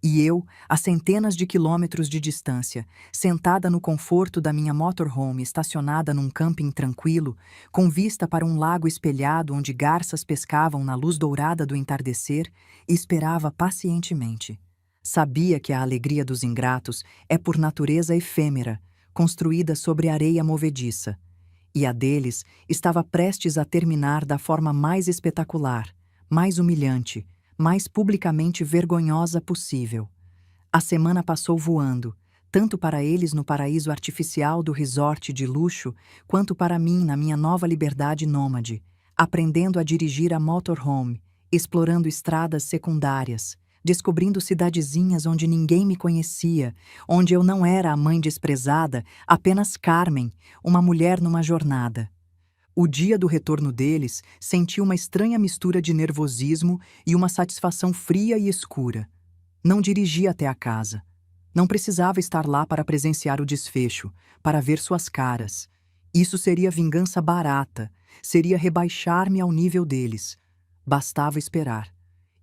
E eu, a centenas de quilômetros de distância, sentada no conforto da minha motorhome estacionada num camping tranquilo, com vista para um lago espelhado onde garças pescavam na luz dourada do entardecer, esperava pacientemente. Sabia que a alegria dos ingratos é por natureza efêmera, construída sobre areia movediça, e a deles estava prestes a terminar da forma mais espetacular, mais humilhante, mais publicamente vergonhosa possível. A semana passou voando, tanto para eles no paraíso artificial do resort de luxo, quanto para mim na minha nova liberdade nômade, aprendendo a dirigir a motorhome, explorando estradas secundárias, descobrindo cidadezinhas onde ninguém me conhecia, onde eu não era a mãe desprezada, apenas Carmen, uma mulher numa jornada. O dia do retorno deles senti uma estranha mistura de nervosismo e uma satisfação fria e escura. Não dirigi até a casa. Não precisava estar lá para presenciar o desfecho, para ver suas caras. Isso seria vingança barata, seria rebaixar-me ao nível deles. Bastava esperar.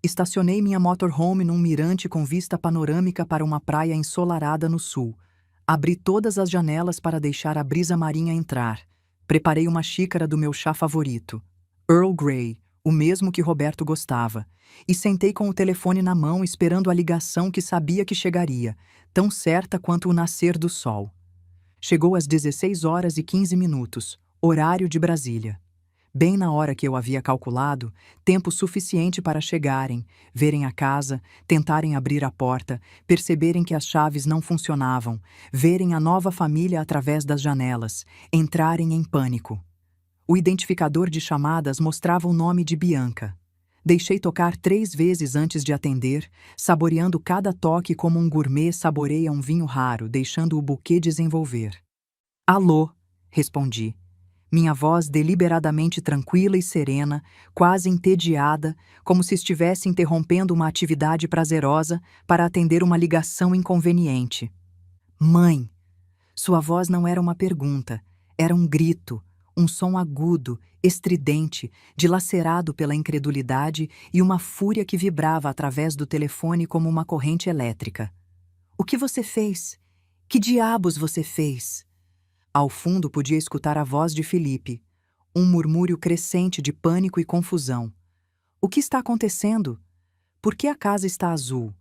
Estacionei minha motorhome num mirante com vista panorâmica para uma praia ensolarada no sul. Abri todas as janelas para deixar a brisa marinha entrar. Preparei uma xícara do meu chá favorito, Earl Grey, o mesmo que Roberto gostava, e sentei com o telefone na mão esperando a ligação que sabia que chegaria, tão certa quanto o nascer do sol. Chegou às 16h15, horário de Brasília. Bem na hora que eu havia calculado, tempo suficiente para chegarem, verem a casa, tentarem abrir a porta, perceberem que as chaves não funcionavam, verem a nova família através das janelas, entrarem em pânico. O identificador de chamadas mostrava o nome de Bianca. Deixei tocar 3 vezes antes de atender, saboreando cada toque como um gourmet saboreia um vinho raro, deixando o buquê desenvolver. Alô, respondi. Minha voz deliberadamente tranquila e serena, quase entediada, como se estivesse interrompendo uma atividade prazerosa para atender uma ligação inconveniente. Mãe! Sua voz não era uma pergunta, era um grito, um som agudo, estridente, dilacerado pela incredulidade e uma fúria que vibrava através do telefone como uma corrente elétrica. O que você fez? Que diabos você fez? Ao fundo podia escutar a voz de Felipe, um murmúrio crescente de pânico e confusão. O que está acontecendo? Por que a casa está azul?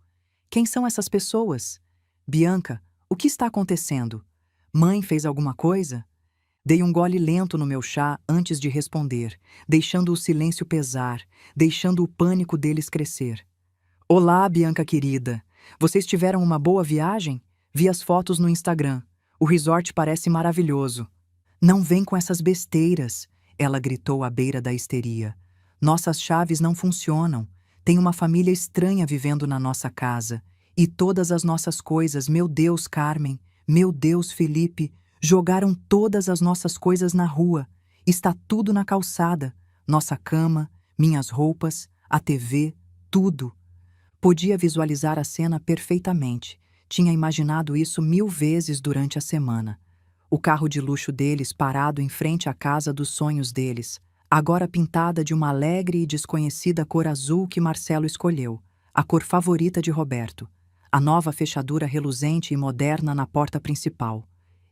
Quem são essas pessoas? Bianca, o que está acontecendo? Mãe fez alguma coisa? Dei um gole lento no meu chá antes de responder, deixando o silêncio pesar, deixando o pânico deles crescer. Olá, Bianca querida. Vocês tiveram uma boa viagem? Vi as fotos no Instagram. O resort parece maravilhoso. Não vem com essas besteiras, ela gritou à beira da histeria. Nossas chaves não funcionam. Tem uma família estranha vivendo na nossa casa. E todas as nossas coisas, meu Deus, Carmen, meu Deus, Felipe, jogaram todas as nossas coisas na rua. Está tudo na calçada. Nossa cama, minhas roupas, a TV, tudo. Podia visualizar a cena perfeitamente. Tinha imaginado isso 1000 vezes durante a semana. O carro de luxo deles parado em frente à casa dos sonhos deles, agora pintada de uma alegre e desconhecida cor azul que Marcelo escolheu, a cor favorita de Roberto, a nova fechadura reluzente e moderna na porta principal.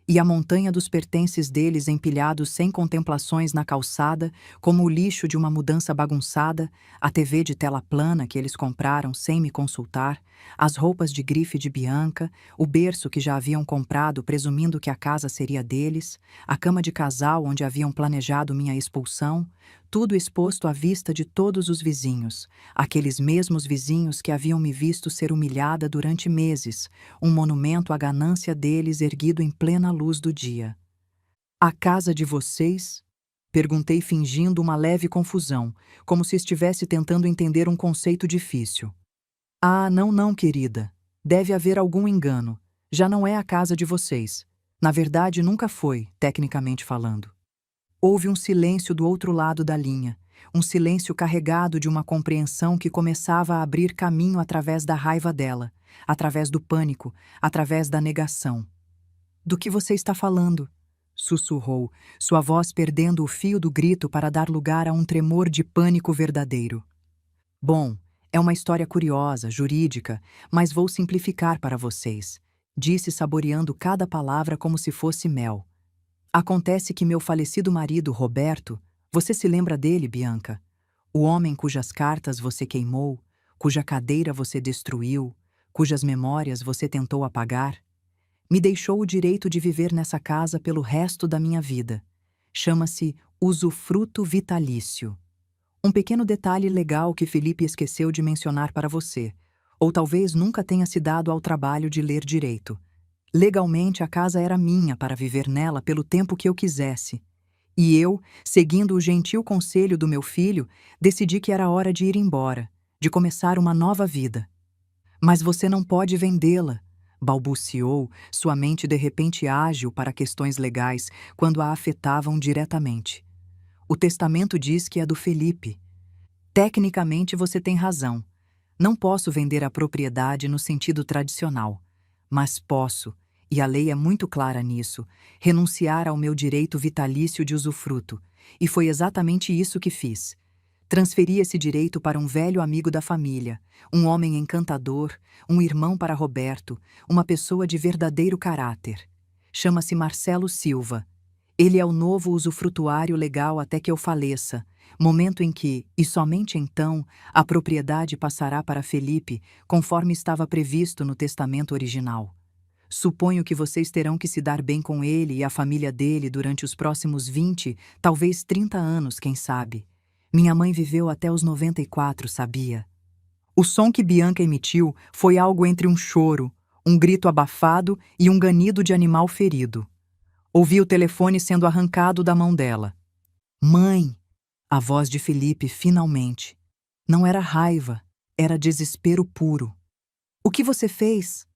E a montanha dos pertences deles empilhados sem contemplações na calçada, como o lixo de uma mudança bagunçada, a TV de tela plana que eles compraram sem me consultar, as roupas de grife de Bianca, o berço que já haviam comprado presumindo que a casa seria deles, a cama de casal onde haviam planejado minha expulsão, tudo exposto à vista de todos os vizinhos, aqueles mesmos vizinhos que haviam me visto ser humilhada durante meses, um monumento à ganância deles erguido em plena luz do dia. A casa de vocês? Perguntei fingindo uma leve confusão, como se estivesse tentando entender um conceito difícil. Ah, não, querida. Deve haver algum engano. Já não é a casa de vocês. Na verdade, nunca foi, tecnicamente falando. Houve um silêncio do outro lado da linha, um silêncio carregado de uma compreensão que começava a abrir caminho através da raiva dela, através do pânico, através da negação. Do que você está falando? Sussurrou, sua voz perdendo o fio do grito para dar lugar a um tremor de pânico verdadeiro. Bom, é uma história curiosa, jurídica, mas vou simplificar para vocês, disse saboreando cada palavra como se fosse mel. Acontece que meu falecido marido, Roberto, você se lembra dele, Bianca? O homem cujas cartas você queimou, cuja cadeira você destruiu, cujas memórias você tentou apagar? Me deixou o direito de viver nessa casa pelo resto da minha vida. Chama-se usufruto vitalício. Um pequeno detalhe legal que Felipe esqueceu de mencionar para você, ou talvez nunca tenha se dado ao trabalho de ler direito. Legalmente, a casa era minha para viver nela pelo tempo que eu quisesse. E eu, seguindo o gentil conselho do meu filho, decidi que era hora de ir embora, de começar uma nova vida. Mas você não pode vendê-la, balbuciou, sua mente de repente ágil para questões legais quando a afetavam diretamente. O testamento diz que é do Felipe. Tecnicamente você tem razão. Não posso vender a propriedade no sentido tradicional. Mas posso, e a lei é muito clara nisso, renunciar ao meu direito vitalício de usufruto. E foi exatamente isso que fiz. Transferi esse direito para um velho amigo da família, um homem encantador, um irmão para Roberto, uma pessoa de verdadeiro caráter. Chama-se Marcelo Silva. Ele é o novo usufrutuário legal até que eu faleça, momento em que, e somente então, a propriedade passará para Felipe, conforme estava previsto no testamento original. Suponho que vocês terão que se dar bem com ele e a família dele durante os próximos 20, talvez 30 anos, quem sabe. Minha mãe viveu até os 94, sabia? O som que Bianca emitiu foi algo entre um choro, um grito abafado e um ganido de animal ferido. Ouvi o telefone sendo arrancado da mão dela. Mãe! A voz de Felipe, finalmente. Não era raiva, era desespero puro. O que você fez?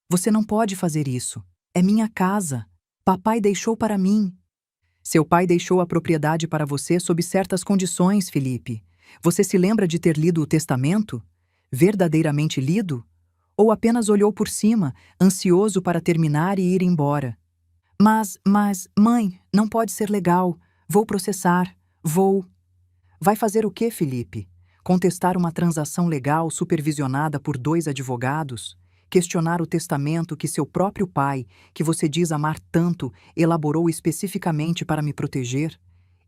Você não pode fazer isso. É minha casa. Papai deixou para mim. Seu pai deixou a propriedade para você sob certas condições, Felipe. Você se lembra de ter lido o testamento? Verdadeiramente lido? Ou apenas olhou por cima, ansioso para terminar e ir embora? Mãe, não pode ser legal. Vou processar. Vou. Vai fazer o quê, Felipe? Contestar uma transação legal supervisionada por 2 advogados? Questionar o testamento que seu próprio pai, que você diz amar tanto, elaborou especificamente para me proteger?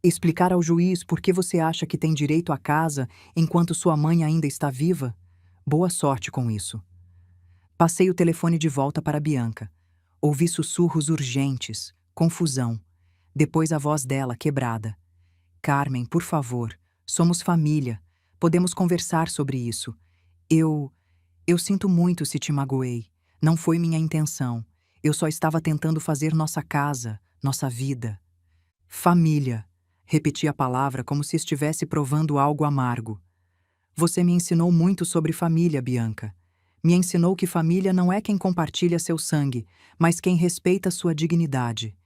Explicar ao juiz por que você acha que tem direito à casa enquanto sua mãe ainda está viva? Boa sorte com isso. Passei o telefone de volta para Bianca. Ouvi sussurros urgentes, confusão. Depois a voz dela, quebrada. Carmen, por favor, somos família. Podemos conversar sobre isso. Eu sinto muito se te magoei. Não foi minha intenção. Eu só estava tentando fazer nossa casa, nossa vida. Família. Repeti a palavra como se estivesse provando algo amargo. Você me ensinou muito sobre família, Bianca. Me ensinou que família não é quem compartilha seu sangue, mas quem respeita sua dignidade.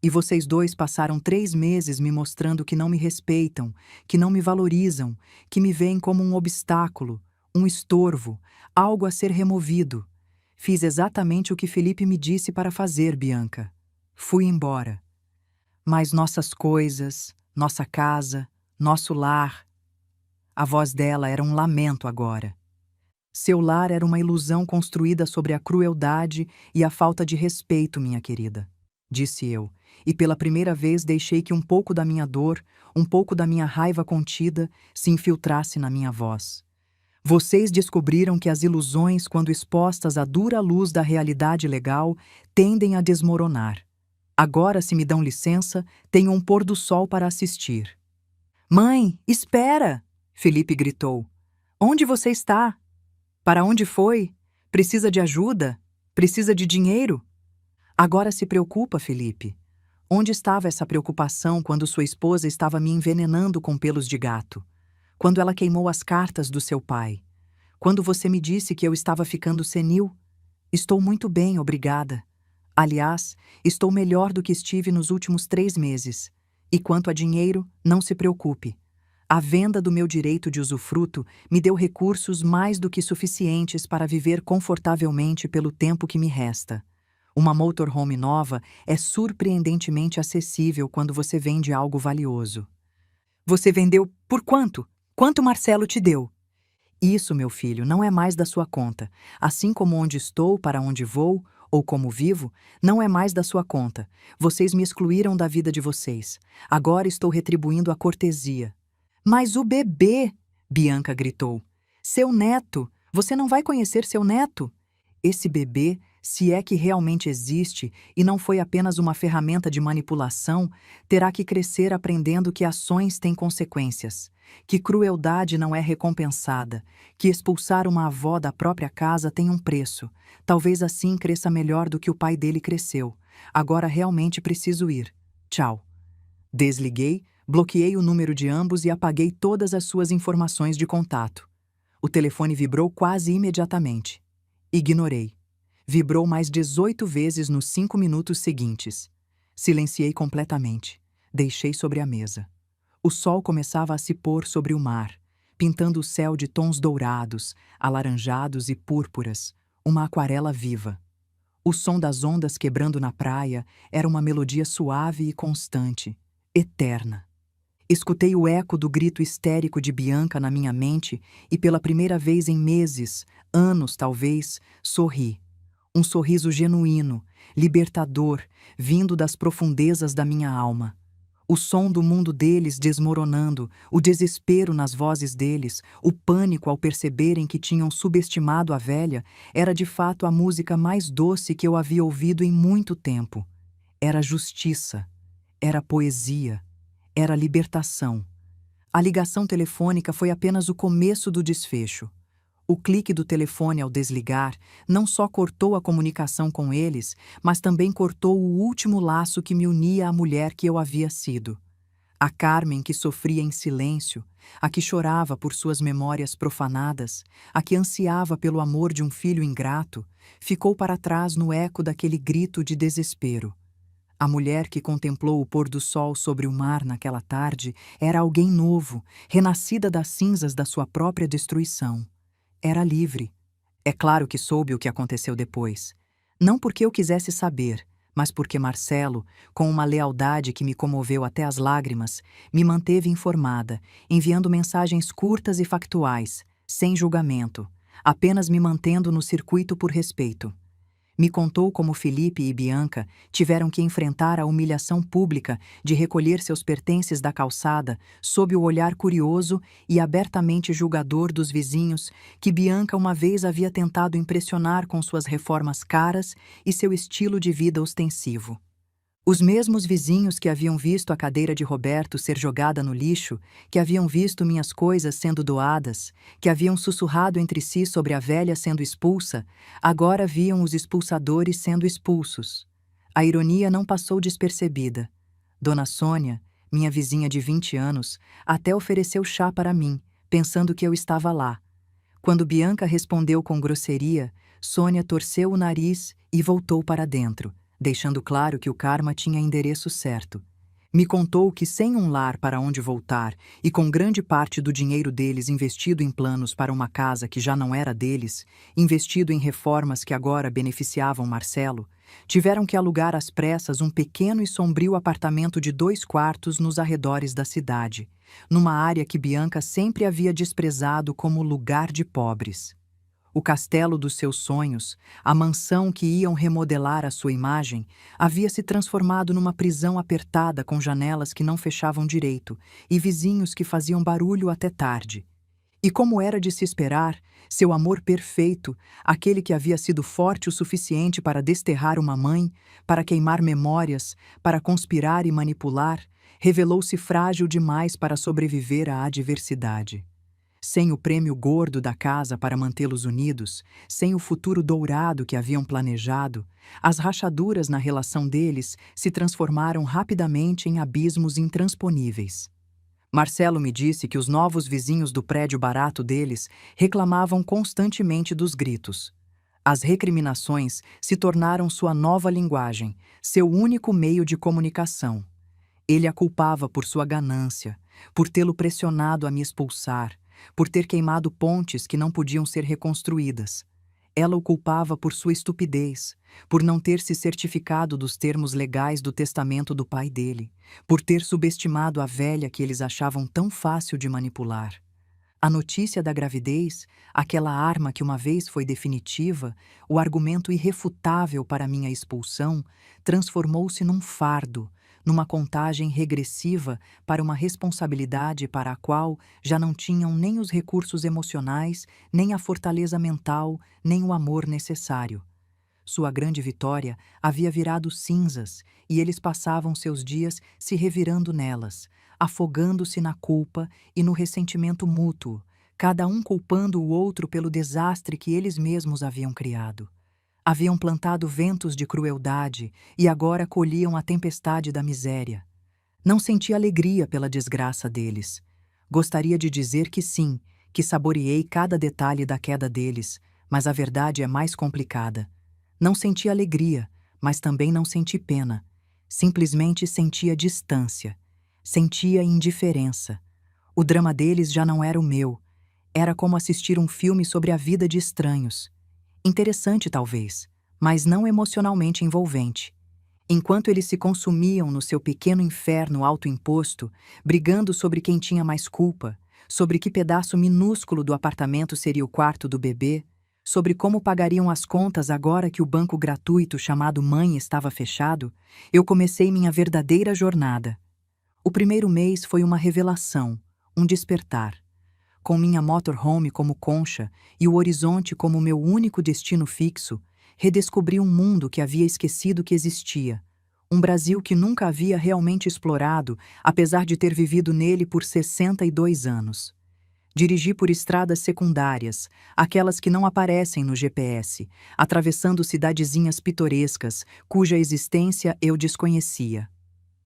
E vocês dois passaram 3 meses me mostrando que não me respeitam, que não me valorizam, que me veem como um obstáculo, um estorvo, algo a ser removido. Fiz exatamente o que Felipe me disse para fazer, Bianca. Fui embora. Mas nossas coisas, nossa casa, nosso lar... A voz dela era um lamento agora. Seu lar era uma ilusão construída sobre a crueldade e a falta de respeito, minha querida, disse eu, e pela primeira vez deixei que um pouco da minha dor, um pouco da minha raiva contida, se infiltrasse na minha voz. Vocês descobriram que as ilusões, quando expostas à dura luz da realidade legal, tendem a desmoronar. Agora, se me dão licença, tenho um pôr do sol para assistir. Mãe, espera! Felipe gritou. Onde você está? Para onde foi? Precisa de ajuda? Precisa de dinheiro? Agora se preocupa, Felipe. Onde estava essa preocupação quando sua esposa estava me envenenando com pelos de gato? Quando ela queimou as cartas do seu pai? Quando você me disse que eu estava ficando senil? Estou muito bem, obrigada. Aliás, estou melhor do que estive nos últimos 3 meses. E quanto a dinheiro, não se preocupe. A venda do meu direito de usufruto me deu recursos mais do que suficientes para viver confortavelmente pelo tempo que me resta. Uma motorhome nova é surpreendentemente acessível quando você vende algo valioso. Você vendeu por quanto? Quanto Marcelo te deu? Isso, meu filho, não é mais da sua conta. Assim como onde estou, para onde vou, ou como vivo, não é mais da sua conta. Vocês me excluíram da vida de vocês. Agora estou retribuindo a cortesia. Mas o bebê! Bianca gritou. Seu neto! Você não vai conhecer seu neto? Esse bebê Se é que realmente existe e não foi apenas uma ferramenta de manipulação, terá que crescer aprendendo que ações têm consequências, que crueldade não é recompensada, que expulsar uma avó da própria casa tem um preço. Talvez assim cresça melhor do que o pai dele cresceu. Agora realmente preciso ir. Tchau. Desliguei, bloqueei o número de ambos e apaguei todas as suas informações de contato. O telefone vibrou quase imediatamente. Ignorei. Vibrou mais 18 vezes nos 5 minutos seguintes. Silenciei completamente. Deixei sobre a mesa. O sol começava a se pôr sobre o mar, pintando o céu de tons dourados, alaranjados e púrpuras, uma aquarela viva. O som das ondas quebrando na praia era uma melodia suave e constante, eterna. Escutei o eco do grito histérico de Bianca na minha mente e pela primeira vez em meses, anos talvez, sorri. Um sorriso genuíno, libertador, vindo das profundezas da minha alma. O som do mundo deles desmoronando, o desespero nas vozes deles, o pânico ao perceberem que tinham subestimado a velha, era de fato a música mais doce que eu havia ouvido em muito tempo. Era justiça, era poesia, era libertação. A ligação telefônica foi apenas o começo do desfecho. O clique do telefone ao desligar não só cortou a comunicação com eles, mas também cortou o último laço que me unia à mulher que eu havia sido. A Carmen que sofria em silêncio, a que chorava por suas memórias profanadas, a que ansiava pelo amor de um filho ingrato, ficou para trás no eco daquele grito de desespero. A mulher que contemplou o pôr do sol sobre o mar naquela tarde era alguém novo, renascida das cinzas da sua própria destruição. Era livre. É claro que soube o que aconteceu depois. Não porque eu quisesse saber, mas porque Marcelo, com uma lealdade que me comoveu até as lágrimas, me manteve informada, enviando mensagens curtas e factuais, sem julgamento, apenas me mantendo no circuito por respeito. Me contou como Felipe e Bianca tiveram que enfrentar a humilhação pública de recolher seus pertences da calçada sob o olhar curioso e abertamente julgador dos vizinhos que Bianca uma vez havia tentado impressionar com suas reformas caras e seu estilo de vida ostensivo. Os mesmos vizinhos que haviam visto a cadeira de Roberto ser jogada no lixo, que haviam visto minhas coisas sendo doadas, que haviam sussurrado entre si sobre a velha sendo expulsa, agora viam os expulsadores sendo expulsos. A ironia não passou despercebida. Dona Sônia, minha vizinha de 20 anos, até ofereceu chá para mim, pensando que eu estava lá. Quando Bianca respondeu com grosseria, Sônia torceu o nariz e voltou para dentro, deixando claro que o karma tinha endereço certo. Me contou que sem um lar para onde voltar e com grande parte do dinheiro deles investido em planos para uma casa que já não era deles, investido em reformas que agora beneficiavam Marcelo, tiveram que alugar às pressas um pequeno e sombrio apartamento de 2 quartos nos arredores da cidade, numa área que Bianca sempre havia desprezado como lugar de pobres. O castelo dos seus sonhos, a mansão que iam remodelar à sua imagem, havia se transformado numa prisão apertada com janelas que não fechavam direito e vizinhos que faziam barulho até tarde. E como era de se esperar, seu amor perfeito, aquele que havia sido forte o suficiente para desterrar uma mãe, para queimar memórias, para conspirar e manipular, revelou-se frágil demais para sobreviver à adversidade. Sem o prêmio gordo da casa para mantê-los unidos, sem o futuro dourado que haviam planejado, as rachaduras na relação deles se transformaram rapidamente em abismos intransponíveis. Marcelo me disse que os novos vizinhos do prédio barato deles reclamavam constantemente dos gritos. As recriminações se tornaram sua nova linguagem, seu único meio de comunicação. Ele a culpava por sua ganância, por tê-lo pressionado a me expulsar, por ter queimado pontes que não podiam ser reconstruídas. Ela o culpava por sua estupidez, por não ter se certificado dos termos legais do testamento do pai dele, por ter subestimado a velha que eles achavam tão fácil de manipular. A notícia da gravidez, aquela arma que uma vez foi definitiva, o argumento irrefutável para minha expulsão, transformou-se num fardo, numa contagem regressiva para uma responsabilidade para a qual já não tinham nem os recursos emocionais, nem a fortaleza mental, nem o amor necessário. sua grande vitória, havia virado cinzas, e eles passavam seus dias se revirando nelas, afogando-se na culpa e no ressentimento mútuo, cada um culpando o outro pelo desastre que eles mesmos haviam criado. Haviam plantado ventos de crueldade e agora colhiam a tempestade da miséria. Não senti alegria pela desgraça deles. Gostaria de dizer que sim, que saboreei cada detalhe da queda deles, mas a verdade é mais complicada. Não senti alegria, mas também não senti pena. Simplesmente sentia distância. Sentia indiferença. O drama deles já não era o meu. Era como assistir um filme sobre a vida de estranhos. Interessante, talvez, mas não emocionalmente envolvente. Enquanto eles se consumiam no seu pequeno inferno autoimposto, brigando sobre quem tinha mais culpa, sobre que pedaço minúsculo do apartamento seria o quarto do bebê, sobre como pagariam as contas agora que o banco gratuito chamado mãe estava fechado, eu comecei minha verdadeira jornada. O primeiro mês foi uma revelação, um despertar. Com minha motorhome como concha e o horizonte como meu único destino fixo, redescobri um mundo que havia esquecido que existia. Um Brasil que nunca havia realmente explorado, apesar de ter vivido nele por 62 anos. Dirigi por estradas secundárias, aquelas que não aparecem no GPS, atravessando cidadezinhas pitorescas, cuja existência eu desconhecia.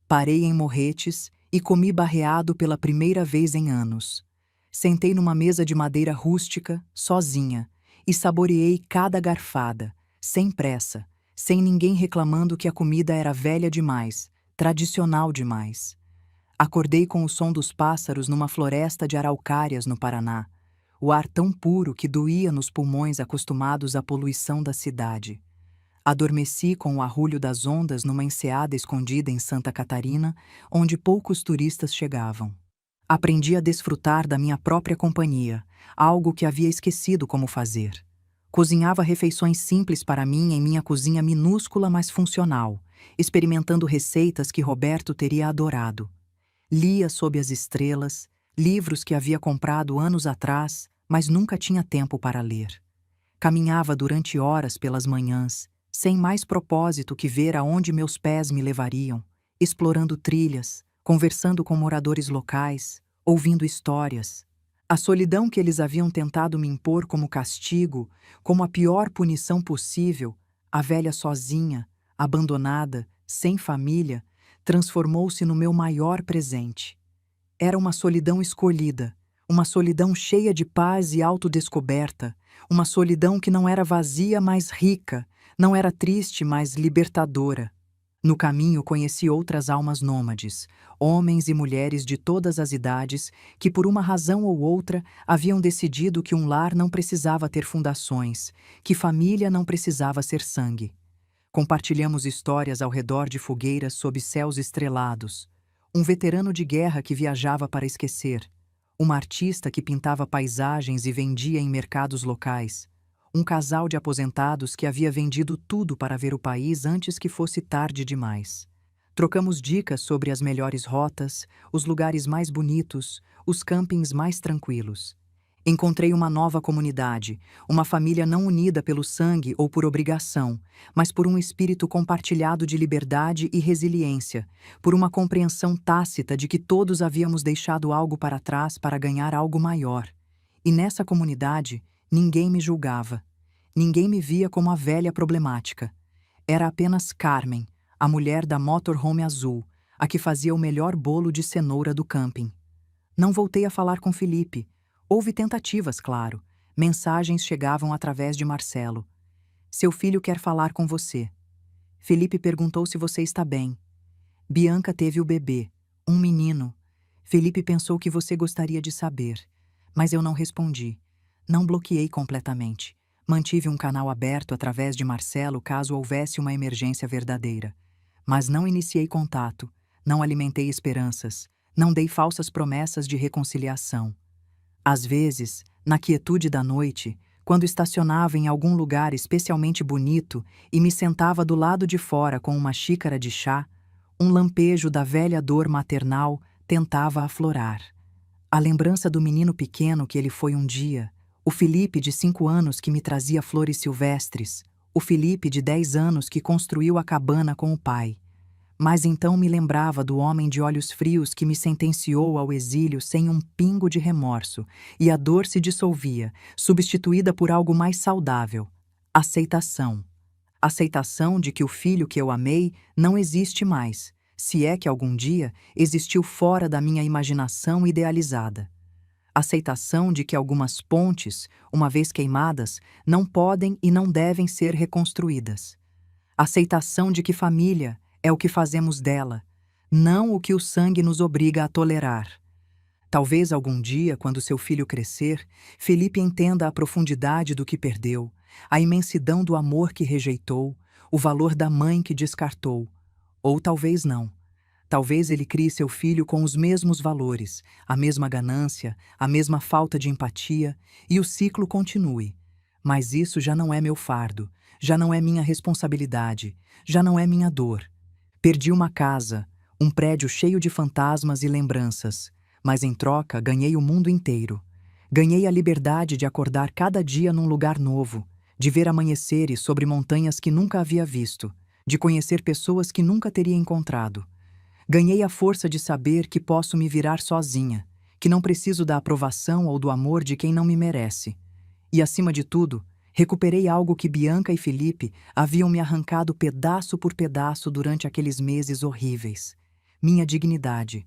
Parei em Morretes e comi barreado pela primeira vez em anos. Sentei numa mesa de madeira rústica, sozinha, e saboreei cada garfada, sem pressa, sem ninguém reclamando que a comida era velha demais, tradicional demais. Acordei com o som dos pássaros numa floresta de araucárias no Paraná, o ar tão puro que doía nos pulmões acostumados à poluição da cidade. Adormeci com o arrulho das ondas numa enseada escondida em Santa Catarina, onde poucos turistas chegavam. Aprendi a desfrutar da minha própria companhia, algo que havia esquecido como fazer. Cozinhava refeições simples para mim em minha cozinha minúscula mas funcional, experimentando receitas que Roberto teria adorado. Lia sob as estrelas, livros que havia comprado anos atrás, mas nunca tinha tempo para ler. Caminhava durante horas pelas manhãs, sem mais propósito que ver aonde meus pés me levariam, explorando trilhas, conversando com moradores locais, ouvindo histórias. A solidão que eles haviam tentado me impor como castigo, como a pior punição possível, a velha sozinha, abandonada, sem família, transformou-se no meu maior presente. Era uma solidão escolhida, uma solidão cheia de paz e autodescoberta, uma solidão que não era vazia, mas rica, não era triste, mas libertadora. No caminho conheci outras almas nômades, homens e mulheres de todas as idades que por uma razão ou outra haviam decidido que um lar não precisava ter fundações, que família não precisava ser sangue. Compartilhamos histórias ao redor de fogueiras sob céus estrelados, um veterano de guerra que viajava para esquecer, uma artista que pintava paisagens e vendia em mercados locais, um casal de aposentados que havia vendido tudo para ver o país antes que fosse tarde demais. Trocamos dicas sobre as melhores rotas, os lugares mais bonitos, os campings mais tranquilos. Encontrei uma nova comunidade, uma família não unida pelo sangue ou por obrigação, mas por um espírito compartilhado de liberdade e resiliência, por uma compreensão tácita de que todos havíamos deixado algo para trás para ganhar algo maior. E nessa comunidade, ninguém me julgava. Ninguém me via como a velha problemática. Era apenas Carmen, a mulher da motorhome azul, a que fazia o melhor bolo de cenoura do camping. Não voltei a falar com Felipe. Houve tentativas, claro. Mensagens chegavam através de Marcelo. Seu filho quer falar com você. Felipe perguntou se você está bem. Bianca teve o bebê, um menino. Felipe pensou que você gostaria de saber, mas eu não respondi. Não bloqueei completamente. Mantive um canal aberto através de Marcelo caso houvesse uma emergência verdadeira. Mas não iniciei contato, não alimentei esperanças, não dei falsas promessas de reconciliação. Às vezes, na quietude da noite, quando estacionava em algum lugar especialmente bonito e me sentava do lado de fora com uma xícara de chá, um lampejo da velha dor maternal tentava aflorar. A lembrança do menino pequeno que ele foi um dia, o Felipe de 5 anos que me trazia flores silvestres, O Felipe, de 10 anos, que construiu a cabana com o pai. Mas então me lembrava do homem de olhos frios que me sentenciou ao exílio sem um pingo de remorso, e a dor se dissolvia, substituída por algo mais saudável: aceitação. Aceitação de que o filho que eu amei não existe mais, se é que algum dia existiu fora da minha imaginação idealizada. Aceitação de que algumas pontes, uma vez queimadas, não podem e não devem ser reconstruídas. Aceitação de que família é o que fazemos dela, não o que o sangue nos obriga a tolerar. Talvez algum dia, quando seu filho crescer, Felipe entenda a profundidade do que perdeu, a imensidão do amor que rejeitou, o valor da mãe que descartou. Ou talvez não. Talvez ele crie seu filho com os mesmos valores, a mesma ganância, a mesma falta de empatia, e o ciclo continue. Mas isso já não é meu fardo, já não é minha responsabilidade, já não é minha dor. Perdi uma casa, um prédio cheio de fantasmas e lembranças, mas em troca ganhei o mundo inteiro. Ganhei a liberdade de acordar cada dia num lugar novo, de ver amanheceres sobre montanhas que nunca havia visto, de conhecer pessoas que nunca teria encontrado. Ganhei a força de saber que posso me virar sozinha, que não preciso da aprovação ou do amor de quem não me merece. E, acima de tudo, recuperei algo que Bianca e Felipe haviam me arrancado pedaço por pedaço durante aqueles meses horríveis: minha dignidade.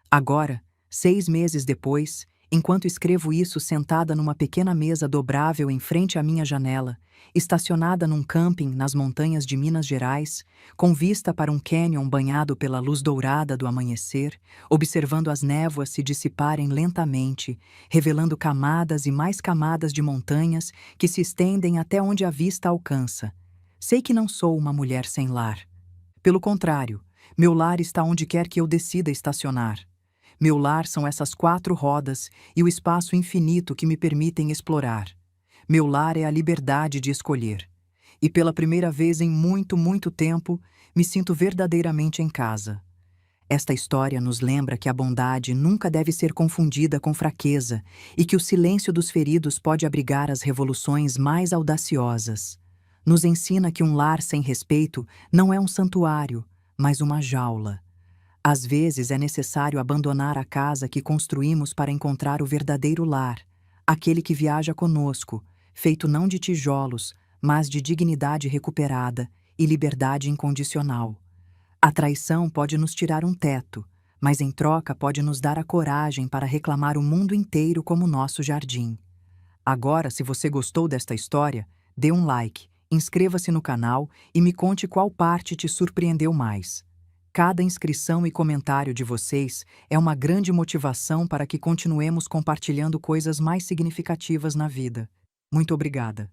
Agora, 6 meses depois, enquanto escrevo isso sentada numa pequena mesa dobrável em frente à minha janela, estacionada num camping nas montanhas de Minas Gerais, com vista para um cânion banhado pela luz dourada do amanhecer, observando as névoas se dissiparem lentamente, revelando camadas e mais camadas de montanhas que se estendem até onde a vista alcança. Sei que não sou uma mulher sem lar. Pelo contrário, meu lar está onde quer que eu decida estacionar. Meu lar são essas 4 rodas e o espaço infinito que me permitem explorar. Meu lar é a liberdade de escolher. E pela primeira vez em muito, muito tempo, me sinto verdadeiramente em casa. Esta história nos lembra que a bondade nunca deve ser confundida com fraqueza e que o silêncio dos feridos pode abrigar as revoluções mais audaciosas. Nos ensina que um lar sem respeito não é um santuário, mas uma jaula. Às vezes é necessário abandonar a casa que construímos para encontrar o verdadeiro lar, aquele que viaja conosco, feito não de tijolos, mas de dignidade recuperada e liberdade incondicional. A traição pode nos tirar um teto, mas em troca pode nos dar a coragem para reclamar o mundo inteiro como nosso jardim. Agora, se você gostou desta história, dê um like, inscreva-se no canal e me conte qual parte te surpreendeu mais. Cada inscrição e comentário de vocês é uma grande motivação para que continuemos compartilhando coisas mais significativas na vida. Muito obrigada.